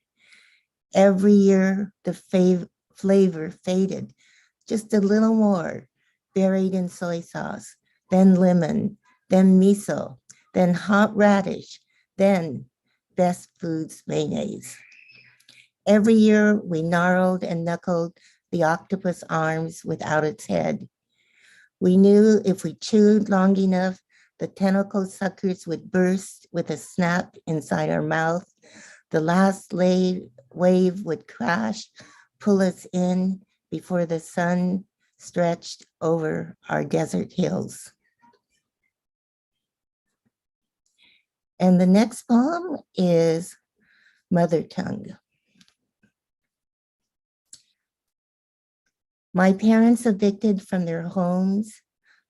Every year, the flavor faded just a little more, buried in soy sauce, then lemon, then miso, then hot radish, then Best Foods mayonnaise. Every year we gnarled and knuckled the octopus arms without its head. We knew if we chewed long enough, the tentacle suckers would burst with a snap inside our mouth. The last wave would crash, pull us in before the sun stretched over our desert hills. And the next poem is Mother Tongue. My parents evicted from their homes,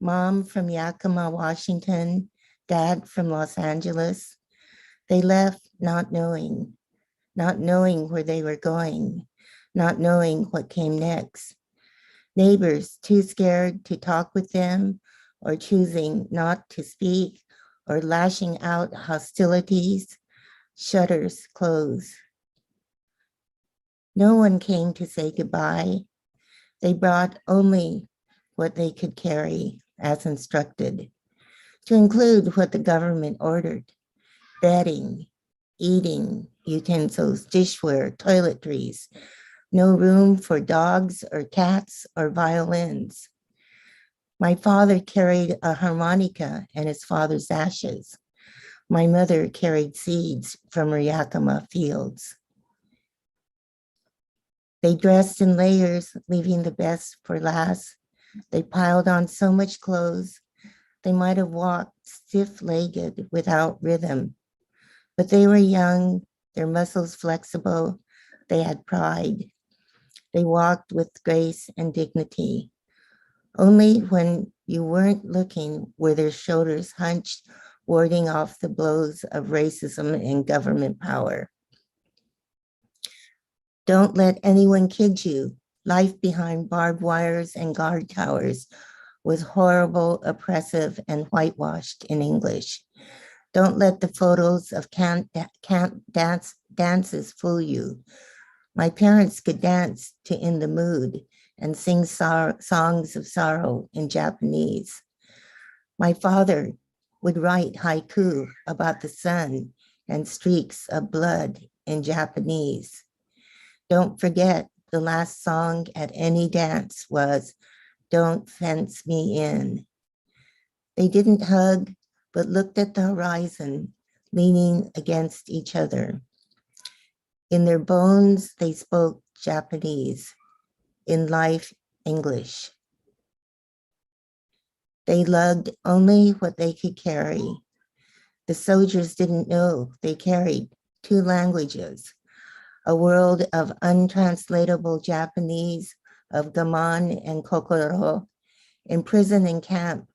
mom from Yakima, Washington, dad from Los Angeles. They left not knowing where they were going, not knowing what came next. Neighbors too scared to talk with them or choosing not to speak or lashing out hostilities, shutters close. No one came to say goodbye. They brought only what they could carry as instructed, to include what the government ordered: bedding, eating utensils, dishware, toiletries, no room for dogs or cats or violins. My father carried a harmonica and his father's ashes. My mother carried seeds from her Yakima fields. They dressed in layers, leaving the best for last. They piled on so much clothes, they might have walked stiff-legged without rhythm. But they were young, their muscles flexible, they had pride. They walked with grace and dignity. Only when you weren't looking were their shoulders hunched, warding off the blows of racism and government power. Don't let anyone kid you. Life behind barbed wires and guard towers was horrible, oppressive, and whitewashed in English. Don't let the photos of camp dances fool you. My parents could dance to In the Mood and sing songs of sorrow in Japanese. My father would write haiku about the sun and streaks of blood in Japanese. Don't forget, the last song at any dance was Don't Fence Me In. They didn't hug, but looked at the horizon, leaning against each other. In their bones, they spoke Japanese. In life, English. They lugged only what they could carry. The soldiers didn't know they carried 2 languages, a world of untranslatable Japanese, of gaman and kokoro. In prison and camp,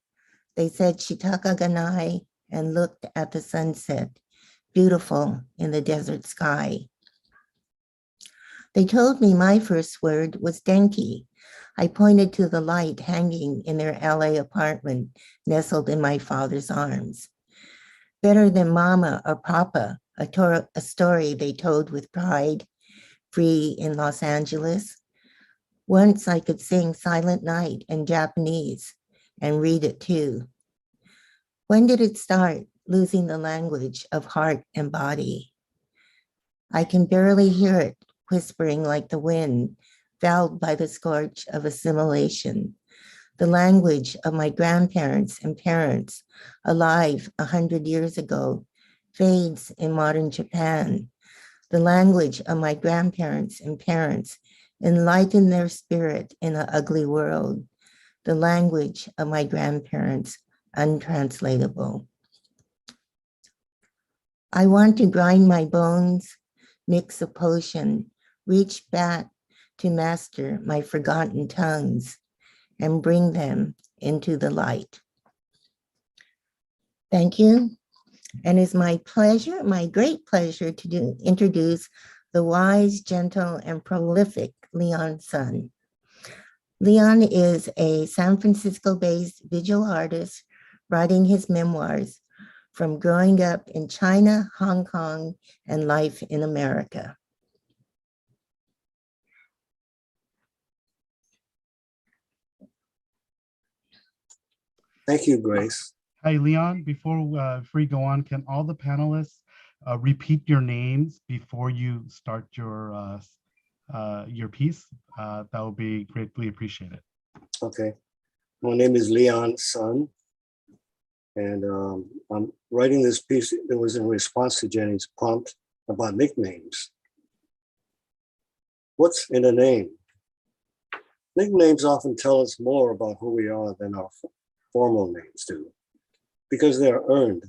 they said shitaka ganai and looked at the sunset, beautiful in the desert sky. They told me my first word was denki. I pointed to the light hanging in their LA apartment, nestled in my father's arms. Better than mama or papa, a story they told with pride, free in Los Angeles. Once I could sing Silent Night in Japanese and read it too. When did it start, losing the language of heart and body? I can barely hear it, whispering like the wind, fouled by the scorch of assimilation. The language of my grandparents and parents, alive 100 years ago, fades in modern Japan. The language of my grandparents and parents enlighten their spirit in an ugly world. The language of my grandparents, untranslatable. I want to grind my bones, mix a potion, reach back to master my forgotten tongues and bring them into the light. Thank you. And it's my pleasure, my great pleasure to introduce the wise, gentle, and prolific Leon Sun. Leon is a San Francisco-based visual artist writing his memoirs from growing up in China, Hong Kong, and life in America. Thank you, Grace. Hi, Leon. Before we go on, can all the panelists repeat your names before you start your piece? That would be greatly appreciated. Okay. My name is Leon Sun, and I'm writing this piece. It was in response to Jenny's prompt about nicknames. What's in a name? Nicknames often tell us more about who we are than our formal names do, because they are earned,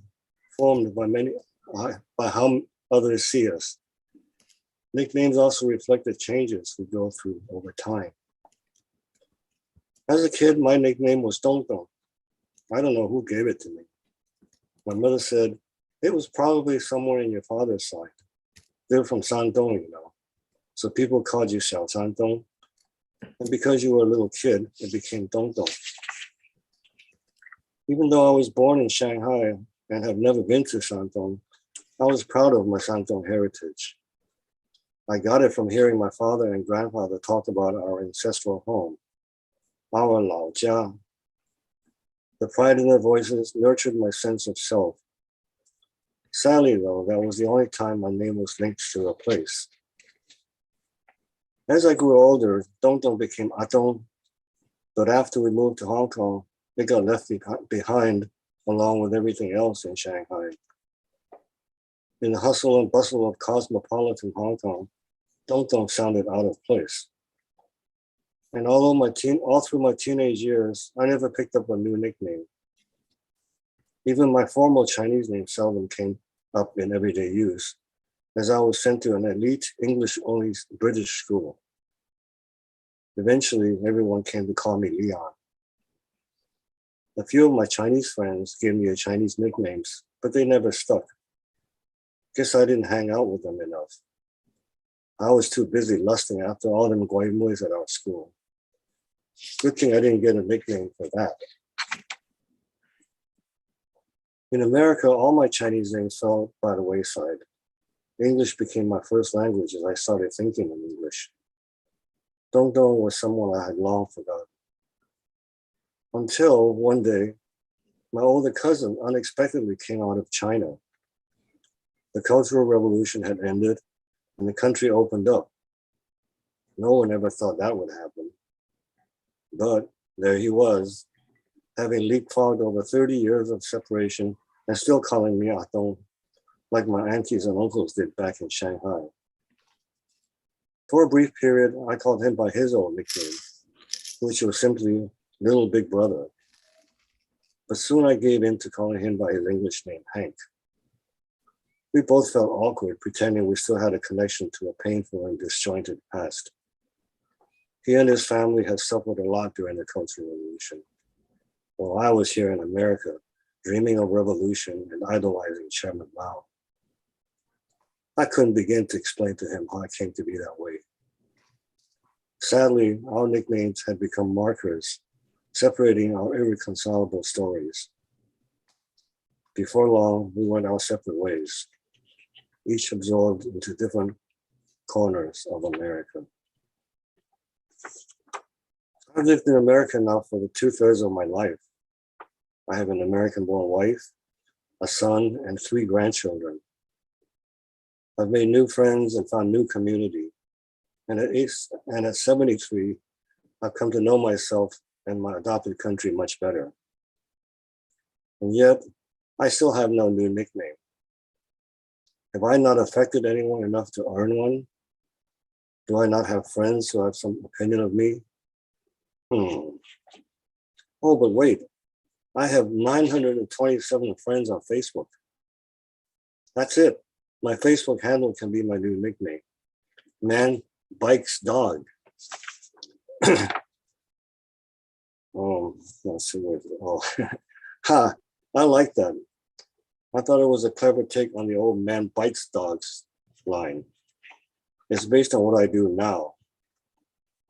formed by how others see us. Nicknames also reflect the changes we go through over time. As a kid, my nickname was Dong Dong. I don't know who gave it to me. My mother said, it was probably somewhere in your father's side. They're from Shandong, you know. So people called you Xiao Shandong. And because you were a little kid, it became Dong Dong. Even though I was born in Shanghai and have never been to Shandong, I was proud of my Shandong heritage. I got it from hearing my father and grandfather talk about our ancestral home, our Lao Jia. The pride in their voices nurtured my sense of self. Sadly, though, that was the only time my name was linked to a place. As I grew older, Dong Dong became Atong, but after we moved to Hong Kong, it got left behind along with everything else in Shanghai. In the hustle and bustle of cosmopolitan Hong Kong, Dong Dong sounded out of place. And all through my teenage years, I never picked up a new nickname. Even my formal Chinese name seldom came up in everyday use, as I was sent to an elite English-only British school. Eventually, everyone came to call me Leon. A few of my Chinese friends gave me Chinese nicknames, but they never stuck. Guess I didn't hang out with them enough. I was too busy lusting after all them guaimuis at our school. Good thing I didn't get a nickname for that. In America, all my Chinese names fell by the wayside. English became my first language as I started thinking in English. Dong Dong was someone I had long forgotten. Until one day, my older cousin unexpectedly came out of China. The Cultural Revolution had ended and the country opened up. No one ever thought that would happen. But there he was, having leapfrogged over 30 years of separation and still calling me Atong, like my aunties and uncles did back in Shanghai. For a brief period, I called him by his old nickname, which was simply Little Big Brother. But soon I gave in to calling him by his English name, Hank. We both felt awkward, pretending we still had a connection to a painful and disjointed past. He and his family had suffered a lot during the Cultural Revolution, while I was here in America, dreaming of revolution and idolizing Chairman Mao. I couldn't begin to explain to him how I came to be that way. Sadly, our nicknames had become markers, separating our irreconcilable stories. Before long, we went our separate ways, each absorbed into different corners of America. I've lived in America now for the 2/3 of my life. I have an American-born wife, a son, and 3 grandchildren. I've made new friends and found new community. And at 73, I've come to know myself and my adopted country much better. And yet, I still have no new nickname. Have I not affected anyone enough to earn one? Do I not have friends who have some opinion of me? Oh, but wait, I have 927 friends on Facebook. That's it. My Facebook handle can be my new nickname. Man Bikes Dog. Oh, let's see what, oh, ha, I like that. I thought it was a clever take on the old Man Bites Dogs line. It's based on what I do now.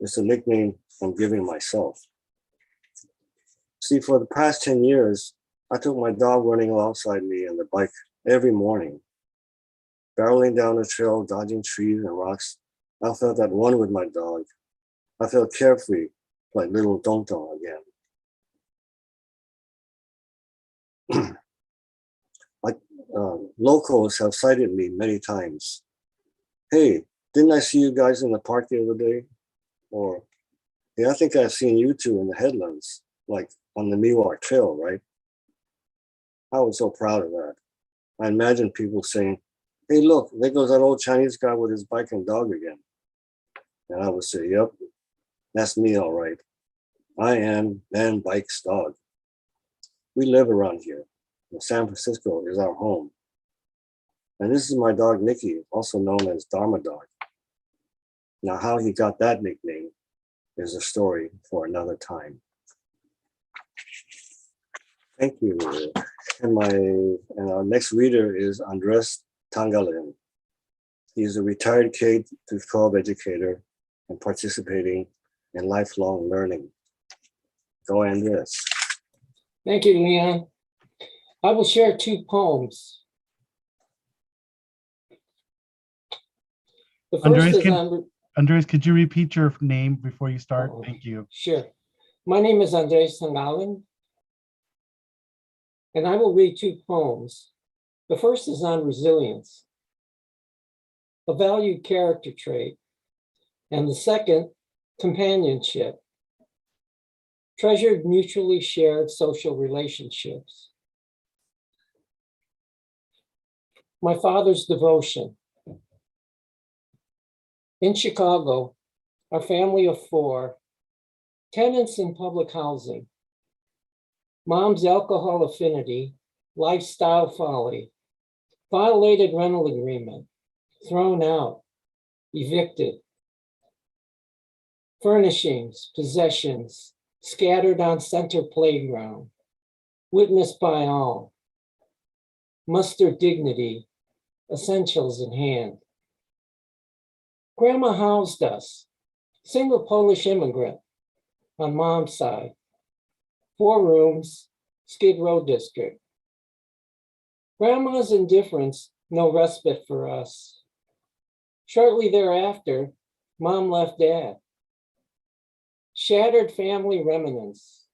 It's a nickname I'm giving myself. See, for the past 10 years, I took my dog running alongside me on the bike every morning. Barreling down the trail, dodging trees and rocks, I felt at one with my dog. I felt carefree, like little Dong Dong again. Locals have cited me many times. Hey, didn't I see you guys in the park the other day? Or, yeah, I think I've seen you two in the headlands, like on the Memoir Trail, right? I was so proud of that. I imagine people saying, hey, look, there goes that old Chinese guy with his bike and dog again. And I would say, yep, that's me, all right. I am Man Bike's Dog. We live around here. San Francisco is our home. And this is my dog, Nikki, also known as Dharma Dog. Now, how he got that nickname is a story for another time. Thank you. And our next reader is Andres Tangalyn. He is a retired K-12 educator and participating in lifelong learning. Go, Andres. Thank you, Leon. I will share 2 poems. The first Andres, could you repeat your name before you start? Thank you. Sure. My name is Andres Tangalyn, and I will read 2 poems. The first is on resilience, a valued character trait, and the second, companionship, treasured mutually shared social relationships. My father's devotion. In Chicago, our family of 4 tenants in public housing, mom's alcohol affinity, lifestyle folly, violated rental agreement, thrown out, evicted, furnishings, possessions, scattered on center playground, witnessed by all, muster dignity, essentials in hand. Grandma housed us, single Polish immigrant on mom's side, 4 rooms, Skid Row district. Grandma's indifference, no respite for us. Shortly thereafter, mom left dad. Shattered family remnants.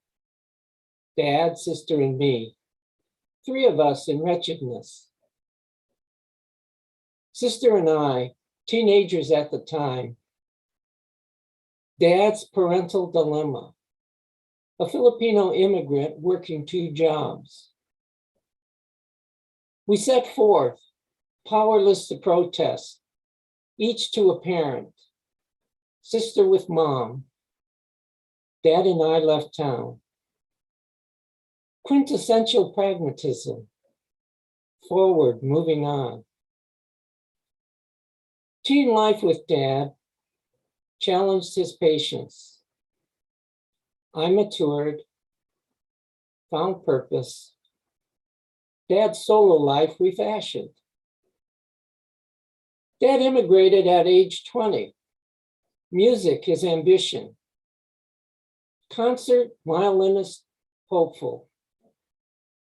Dad, sister, and me. 3 of us in wretchedness. Sister and I, teenagers at the time. Dad's parental dilemma. A Filipino immigrant working 2 jobs. We set forth, powerless to protest, each to a parent. Sister with mom. Dad and I left town. Quintessential pragmatism. Forward, moving on. Teen life with dad challenged his patience. I matured, found purpose. Dad's solo life refashioned. Dad immigrated at age 20. Music, his ambition. Concert, violinist, hopeful.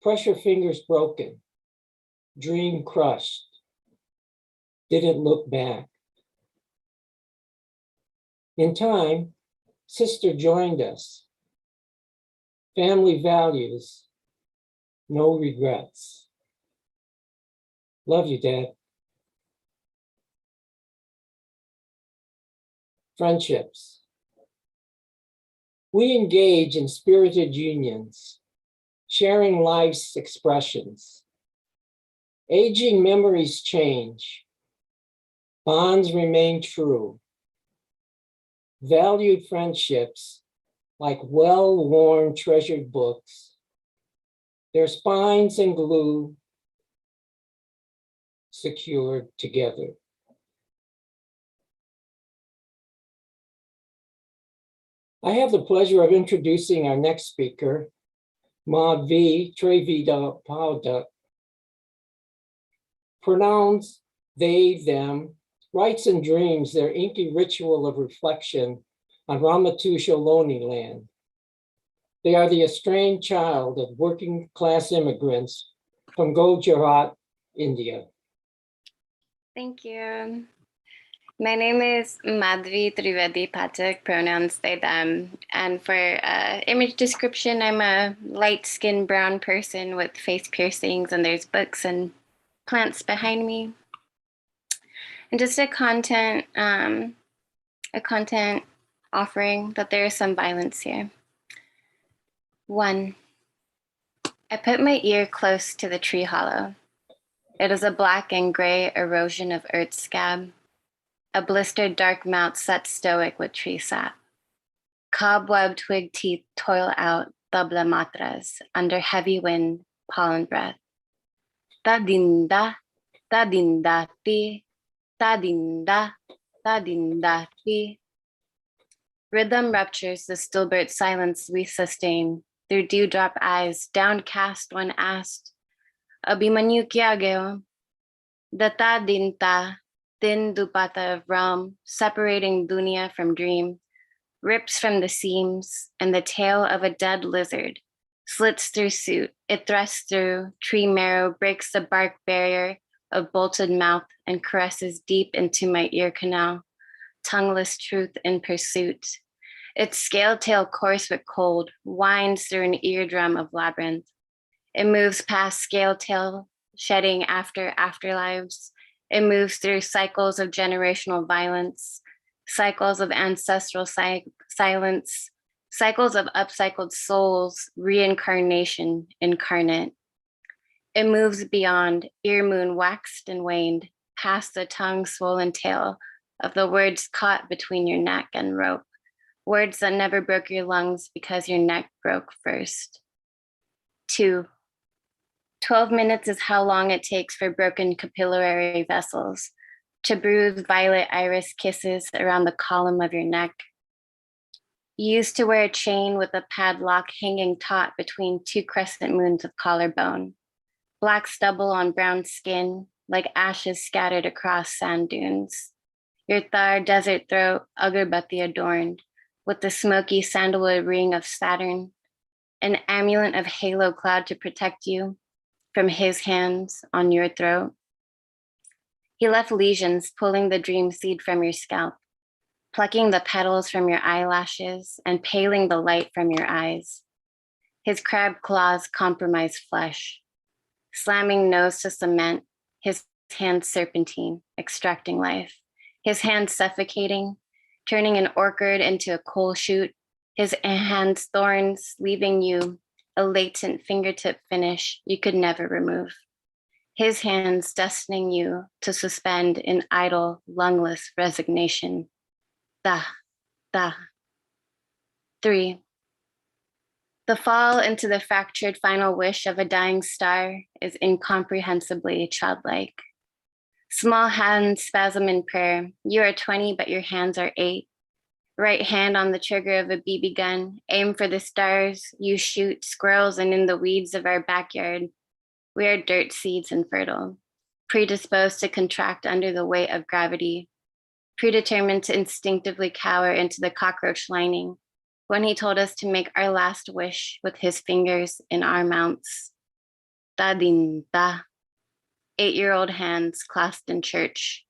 Pressure fingers broken. Dream crushed. Didn't look back. In time, sister joined us. Family values, no regrets. Love you, Dad. Friendships. We engage in spirited unions, sharing life's expressions. Aging memories change. Bonds remain true. Valued friendships, like well-worn treasured books, their spines and glue secured together. I have the pleasure of introducing our next speaker, Madhvi Trevida Pauda. Pronouns they, them, writes and dreams their inky ritual of reflection on Ramatu Sholoni land. They are the estranged child of working class immigrants from Gujarat, India. Thank you. My name is Madhvi Trivedi Pathak, pronouns they, them. And for image description, I'm a light-skinned brown person with face piercings, and there's books and plants behind me. And just a content offering that there is some violence here. 1. I put my ear close to the tree hollow. It is a black and gray erosion of earth scab. A blistered dark mouth set stoic with tree sap. Cobweb twig teeth toil out tabla matras under heavy wind, pollen breath. Ta-dinda, ta-dinda-ti, ta-dinda, ta-dinda-ti. Rhythm ruptures the stillbird silence we sustain through dewdrop eyes, downcast when asked, Abhimanyu kya gaya? The ta-dinta, thin dupata of realm, separating dunya from dream, rips from the seams, and the tail of a dead lizard slits through suit. It thrusts through tree marrow, breaks the bark barrier of bolted mouth, and caresses deep into my ear canal, tongueless truth in pursuit. Its scale tail coarse but cold winds through an eardrum of labyrinth. It moves past scale tail, shedding afterlives. It moves through cycles of generational violence, cycles of ancestral silence, cycles of upcycled souls, reincarnation incarnate. It moves beyond ear moon waxed and waned, past the tongue swollen tail of the words caught between your neck and rope, Words that never broke your lungs because your neck broke first. 2. 12 minutes is how long it takes for broken capillary vessels to bruise violet iris kisses around the column of your neck. You used to wear a chain with a padlock hanging taut between 2 crescent moons of collarbone, black stubble on brown skin, like ashes scattered across sand dunes. Your Thar desert throat, agarbatti adorned, with the smoky sandalwood ring of Saturn, an amulet of halo cloud to protect you from his hands on your throat. He left lesions pulling the dream seed from your scalp, plucking the petals from your eyelashes and paling the light from your eyes. His crab claws compromise flesh, slamming nose to cement, his hands serpentine, extracting life, his hands suffocating, turning an orchid into a coal chute, his hands thorns, leaving you a latent fingertip finish you could never remove. His hands destining you to suspend in idle, lungless resignation. Da, da. 3. The fall into the fractured final wish of a dying star is incomprehensibly childlike. Small hands spasm in prayer. You are 20, but your hands are 8. Right hand on the trigger of a BB gun. Aim for the stars. You shoot squirrels, and in the weeds of our backyard, we are dirt seeds infertile, predisposed to contract under the weight of gravity, predetermined to instinctively cower into the cockroach lining when he told us to make our last wish with his fingers in our mouths. Da din da. 8-year-old hands clasped in church,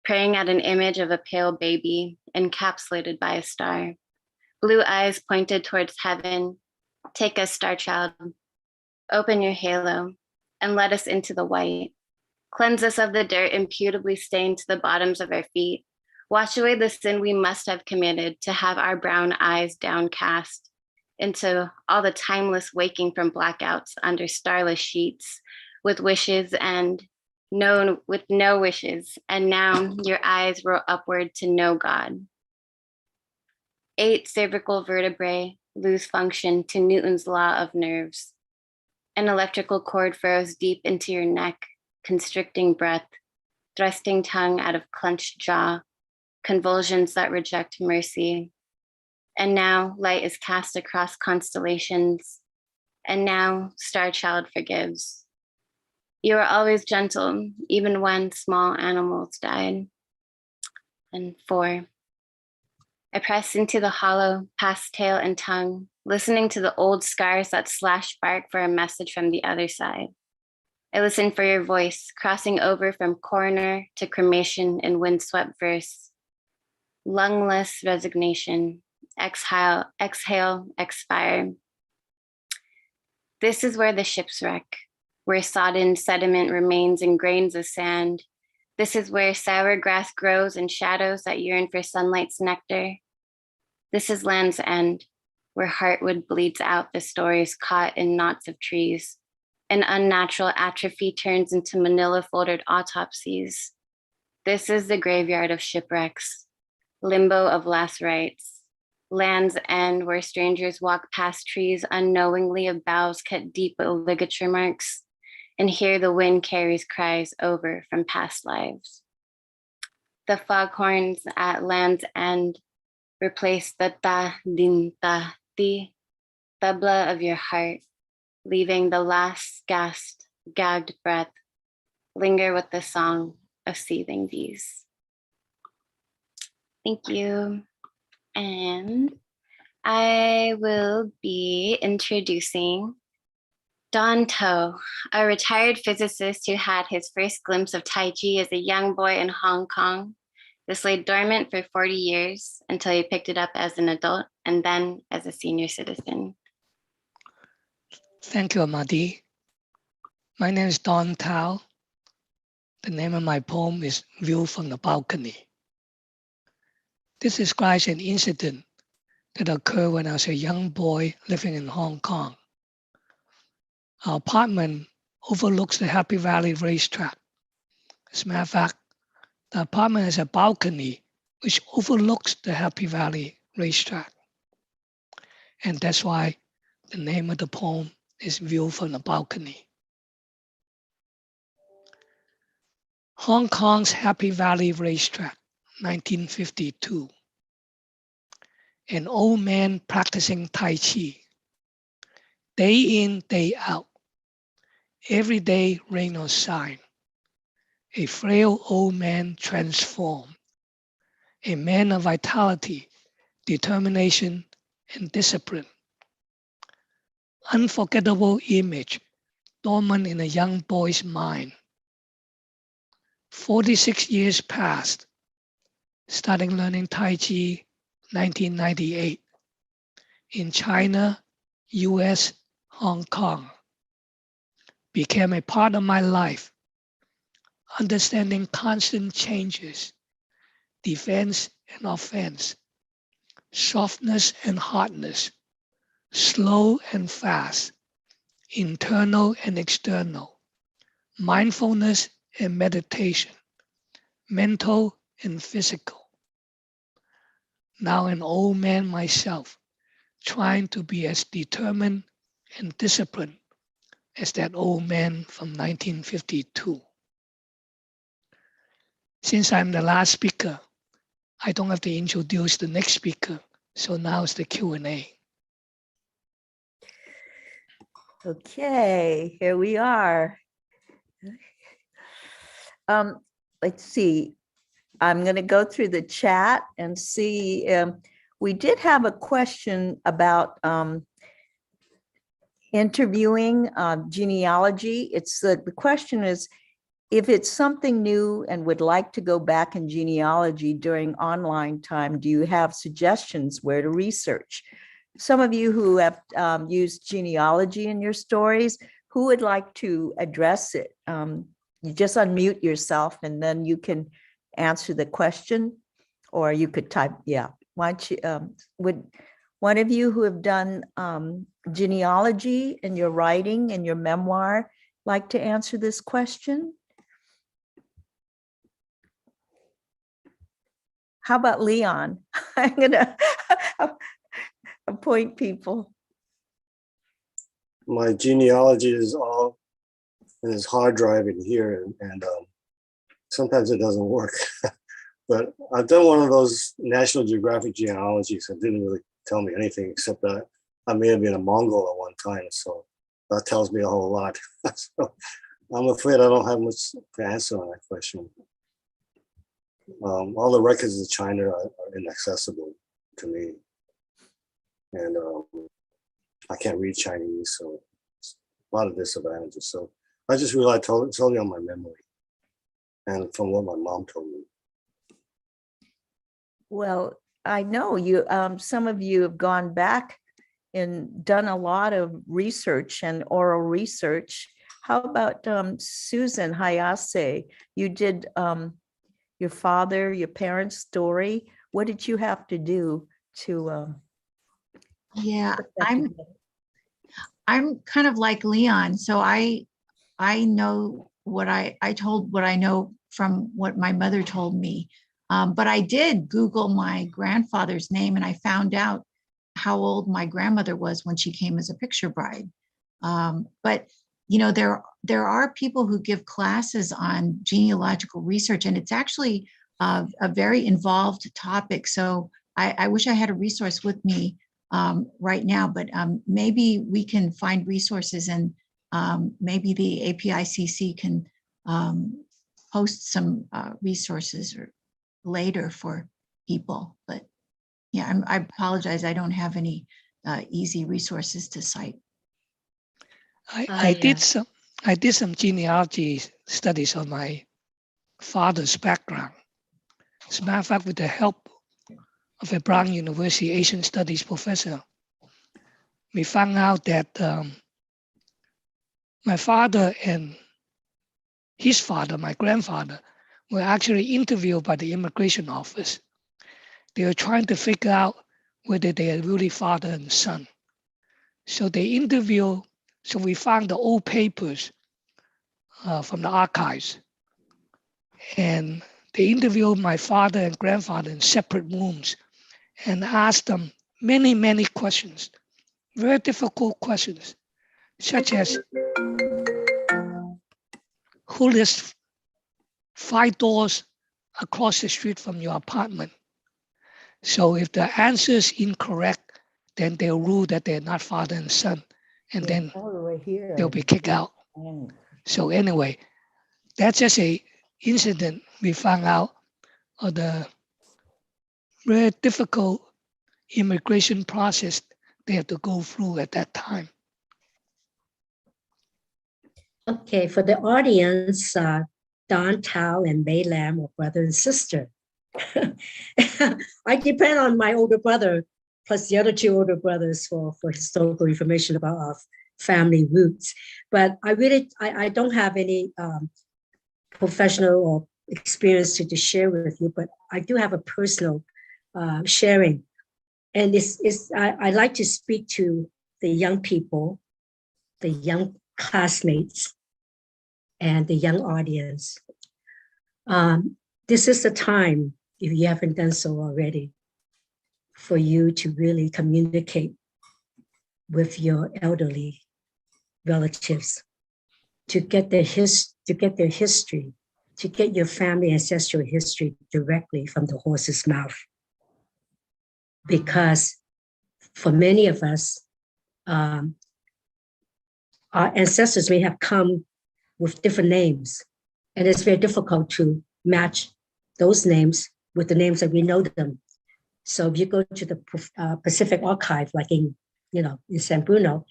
praying at an image of a pale baby encapsulated by a star. Blue eyes pointed towards heaven. Take us, star child. Open your halo and let us into the white. Cleanse us of the dirt imputably stained to the bottoms of our feet. Wash away the sin we must have committed to have our brown eyes downcast into all the timeless waking from blackouts under starless sheets with wishes and with no wishes. And now your eyes roll upward to know God. 8 cervical vertebrae lose function to Newton's law of nerves. An electrical cord furrows deep into your neck, constricting breath, thrusting tongue out of clenched jaw, convulsions that reject mercy. And now light is cast across constellations. And now Star Child forgives. You are always gentle, even when small animals died. And 4. I press into the hollow, past tail and tongue, listening to the old scars that slash bark for a message from the other side. I listen for your voice, crossing over from coroner to cremation in windswept verse. Lungless resignation, exhale, exhale, expire. This is where the ships wreck, where sodden sediment remains in grains of sand. This is where sour grass grows in shadows that yearn for sunlight's nectar. This is Land's End, where heartwood bleeds out the stories caught in knots of trees. An unnatural atrophy turns into manila folded autopsies. This is the graveyard of shipwrecks, limbo of last rites. Land's End, where strangers walk past trees unknowingly of boughs cut deep with ligature marks, and hear the wind carries cries over from past lives. The foghorns at Land's End replace the ta din ta ti, tabla of your heart, leaving the last gagged breath linger with the song of seething bees. Thank you. And I will be introducing Don To, a retired physicist who had his first glimpse of Tai Chi as a young boy in Hong Kong. This lay dormant for 40 years until he picked it up as an adult and then as a senior citizen. Thank you, Amadi. My name is Don Tao. The name of my poem is View from the Balcony. This describes an incident that occurred when I was a young boy living in Hong Kong. Our apartment overlooks the Happy Valley racetrack. As a matter of fact, the apartment has a balcony which overlooks the Happy Valley racetrack. And that's why the name of the poem is View from the Balcony. Hong Kong's Happy Valley Racetrack, 1952. An old man practicing Tai Chi. Day in, day out. Every day, rain or shine. A frail old man transformed. A man of vitality, determination, and discipline. Unforgettable image dormant in a young boy's mind. 46 years passed, starting learning Tai Chi 1998 in China, US, Hong Kong. Became a part of my life, understanding constant changes, defense and offense, softness and hardness, slow and fast, internal and external, mindfulness and meditation, mental and physical. Now an old man myself, trying to be as determined and disciplined as that old man from 1952. Since I'm the last speaker, I don't have to introduce the next speaker, so now it's the Q&A. Okay, here we are. Let's see. I'm going to go through the chat and see. We did have a question about interviewing genealogy. It's the question is, if it's something new and would like to go back in genealogy during online time, do you have suggestions where to research? Some of you who have used genealogy in your stories, who would like to address it? You just unmute yourself and then you can answer the question, or you could type, yeah. Why don't you, would one of you who have done genealogy in your writing and your memoir like to answer this question? How about Leon? I'm gonna appoint people. My genealogy is all in his hard drive in here, and sometimes it doesn't work. But I've done one of those National Geographic genealogies that didn't really tell me anything except that I may have been a Mongol at one time, so that tells me a whole lot. So I'm afraid I don't have much to answer on that question. All the records of China are inaccessible to me, and I can't read Chinese, so it's a lot of disadvantages. So I just relied totally on my memory and from what my mom told me. Well, I know you. Some of you have gone back and done a lot of research and oral research. How about Susan Hayase? You did your father, your parents' story. What did you have to do to? Yeah, I'm kind of like Leon. So I know what I told what I know from what my mother told me. But I did Google my grandfather's name, and I found out how old my grandmother was when she came as a picture bride. But you know, there are people who give classes on genealogical research, and it's actually a very involved topic. So I wish I had a resource with me right now, but maybe we can find resources, and maybe the APICC can post some resources or later for people. But yeah, I apologize, I don't have any easy resources to cite. I did some genealogy studies on my father's background. As a matter of fact, with the help of a Brown University Asian Studies professor, we found out that my father and his father, my grandfather, were actually interviewed by the immigration office. They were trying to figure out whether they are really father and son. So they interviewed, so we found the old papers from the archives. And they interviewed my father and grandfather in separate rooms and asked them many, many questions, very difficult questions, such as who lives 5 doors across the street from your apartment? So if the answer is incorrect, then they'll rule that they're not father and son, and then they'll be kicked out. So anyway, that's just a incident we found out of the very difficult immigration process they have to go through at that time. Okay, for the audience, Don, Tao, and Mei Lam are brother and sister. I depend on my older brother, plus the other 2 older brothers for historical information about our family roots. But I don't have any professional or experience to share with you, but I do have a personal sharing. And I like to speak to the young people, the young classmates, and the young audience. This is the time, if you haven't done so already, for you to really communicate with your elderly relatives, to get their history, to get your family ancestral history directly from the horse's mouth. Because for many of us, our ancestors may have come with different names, and it's very difficult to match those names with the names that we know them. So if you go to the Pacific Archive, like in San Bruno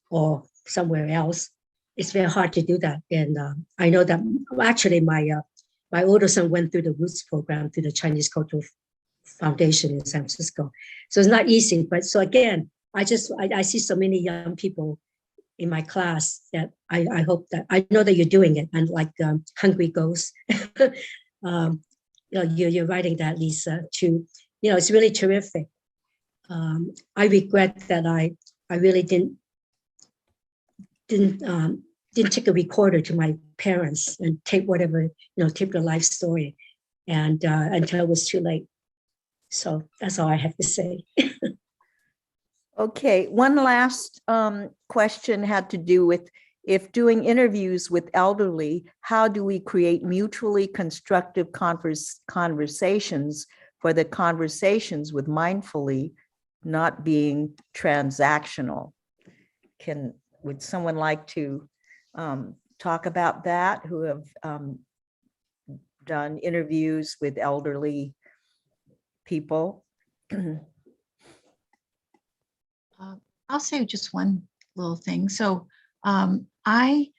or somewhere else, it's very hard to do that. And I know that actually my older son went through the Roots program through the Chinese Cultural Foundation in San Francisco. So it's not easy, but so again, I see so many young people in my class that I hope that I know that you're doing it, and like Hungry Ghost, you're writing that, Lisa, too. It's really terrific. I regret that I really didn't take a recorder to my parents and tape tape their life story, and until it was too late. So that's all I have to say. Okay, one last question had to do with, if doing interviews with elderly, how do we create mutually constructive conversations for the conversations with mindfully not being transactional? Would someone like to talk about that, who have done interviews with elderly people? I'll say just one little thing. So I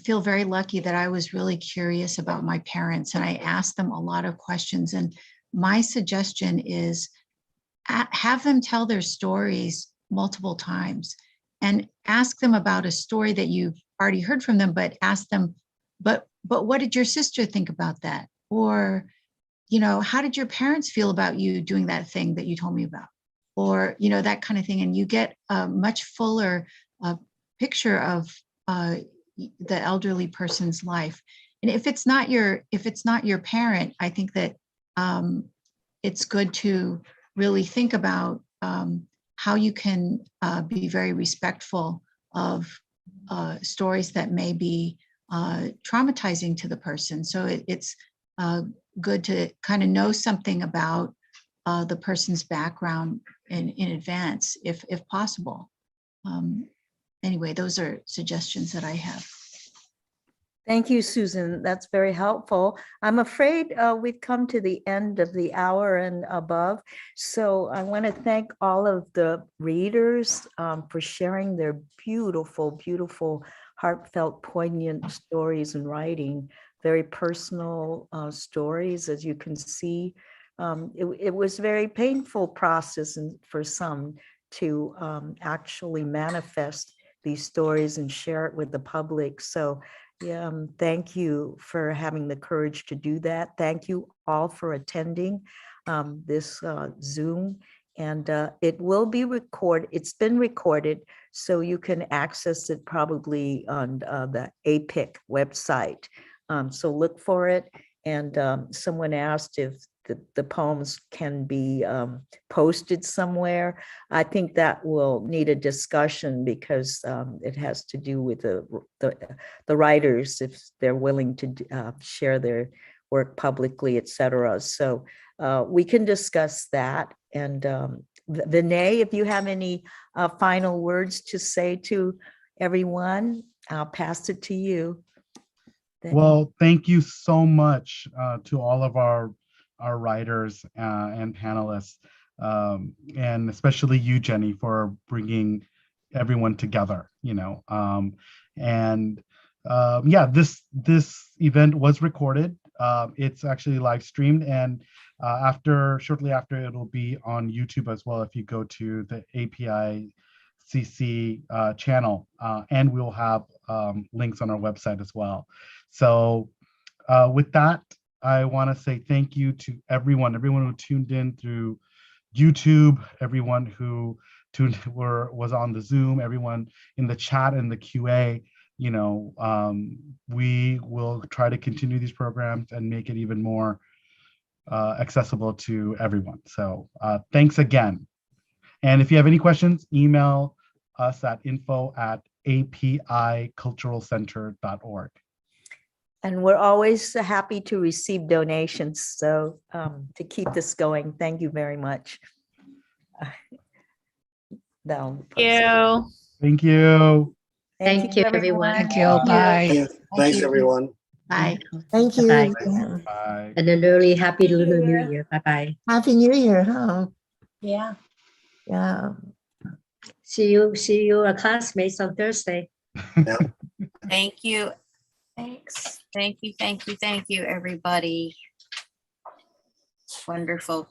feel very lucky that I was really curious about my parents, and I asked them a lot of questions. And my suggestion is have them tell their stories multiple times, and ask them about a story that you've already heard from them, but ask them, but what did your sister think about that? Or, how did your parents feel about you doing that thing that you told me about? Or, that kind of thing. And you get a much fuller picture of the elderly person's life. And if it's not your parent, I think that it's good to really think about how you can be very respectful of stories that may be traumatizing to the person. So it's good to kind of know something about the person's background in advance, if possible. Anyway, those are suggestions that I have. Thank you, Susan. That's very helpful. I'm afraid we've come to the end of the hour and above. So I want to thank all of the readers for sharing their beautiful, beautiful, heartfelt, poignant stories and writing, very personal stories, as you can see. It was a very painful process for some to actually manifest these stories and share it with the public. So thank you for having the courage to do that. Thank you all for attending this Zoom, and it will be recorded. It's been recorded, so you can access it probably on the APICC website. So look for it. And someone asked if the poems can be posted somewhere. I think that will need a discussion because it has to do with the writers, if they're willing to share their work publicly, etc. So we can discuss that. And Vinay, if you have any final words to say to everyone, I'll pass it to you. Well, thank you so much to all of our writers and panelists, and especially you, Genny, for bringing everyone together. Yeah, this event was recorded. It's actually live streamed, and shortly after, it'll be on YouTube as well if you go to the APICC channel, and we'll have links on our website as well. So with that, I want to say thank you to everyone who tuned in through YouTube, everyone who was on the Zoom, everyone in the chat and the QA. We will try to continue these programs and make it even more accessible to everyone. So thanks again. And if you have any questions, email us at info@apiculturalcenter.org. And we're always happy to receive donations. So to keep this going, thank you very much. Thank you. Thank you. Thank you, everyone. Thank you. Bye. Thanks, everyone. Bye. Thank you. Bye. And an early happy Lunar New Year. Bye-bye. Happy New Year, huh? Yeah. Yeah. See you, classmates on Thursday. Thank you. Thanks. Thank you, everybody. Wonderful.